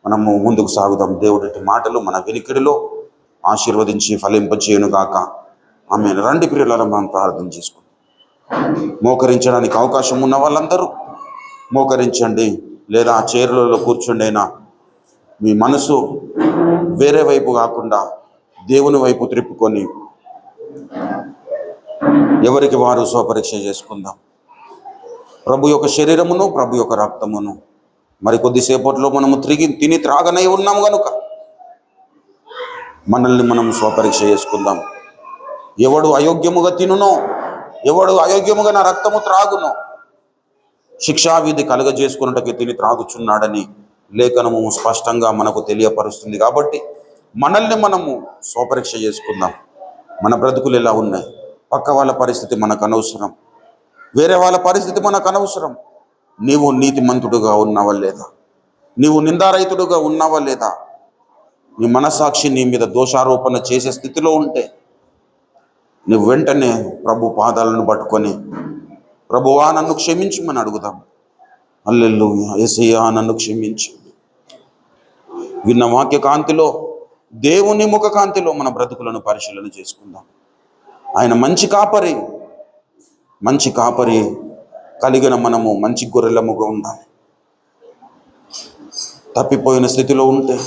Speaker 1: మనము ముందుకు సాగుదాం. దేవుడి మాటలు మన వినికిడిలో ఆశీర్వదించి ఫలింపచేయును గాక. ఆమేన్. రండి ప్రియులారా, మనం ప్రార్థన చేసుకుందాం. మోకరించడానికి అవకాశం ఉన్న వాళ్ళందరూ మోకరించండి, లేదా ఆ చైర్లలో కూర్చోండి. అయినా మీ మనసు వేరే వైపు కాకుండా దేవుని వైపు త్రిప్పుకొని ఎవరికి వారు స్వపరీక్ష చేసుకుందాం. ప్రభు యొక్క శరీరమును, ప్రభు యొక్క రక్తమును మరి కొద్దిసేపట్లో మనము తిని త్రాగనై ఉన్నాము కనుక మనల్ని మనం స్వపరీక్ష చేసుకుందాం. ఎవడు అయోగ్యముగా తినునో, ఎవడు అయోగ్యముగా నా రక్తము త్రాగునో శిక్షావిధి కలుగజేసుకున్నట్టుకి తిని త్రాగుచున్నాడని లేఖనము స్పష్టంగా మనకు తెలియపరుస్తుంది. కాబట్టి మనల్ని మనము స్వపరీక్ష చేసుకుందాం. మన బ్రతుకులు ఎలా ఉన్నాయి? పక్క వాళ్ళ పరిస్థితి మనకు అనవసరం, వేరే వాళ్ళ పరిస్థితి మనకు అనవసరం. నీవు నీతిమంతుడుగా ఉన్నావా లేదా? నీవు నిందారహితుడుగా ఉన్నావా లేదా? నీ మనసాక్షి నీ మీద దోషారోపణ చేసే స్థితిలో ఉంటే నువ్వు వెంటనే ప్రభు పాదాలను పట్టుకొని, ప్రభువా నన్ను క్షమించమని అడుగుదాం. హల్లెలూయా, యేసయ్యా నన్ను క్షమించు. విన్న వాక్య కాంతిలో, దేవుని ముఖ కాంతిలో మన బ్రతుకులను పరిశీలన చేసుకుందాం. ఆయన మంచి కాపరి, మంచి కాపరి కలిగిన మనము మంచి గొర్రెలముగా ఉండాలి. తప్పిపోయిన స్థితిలో ఉంటే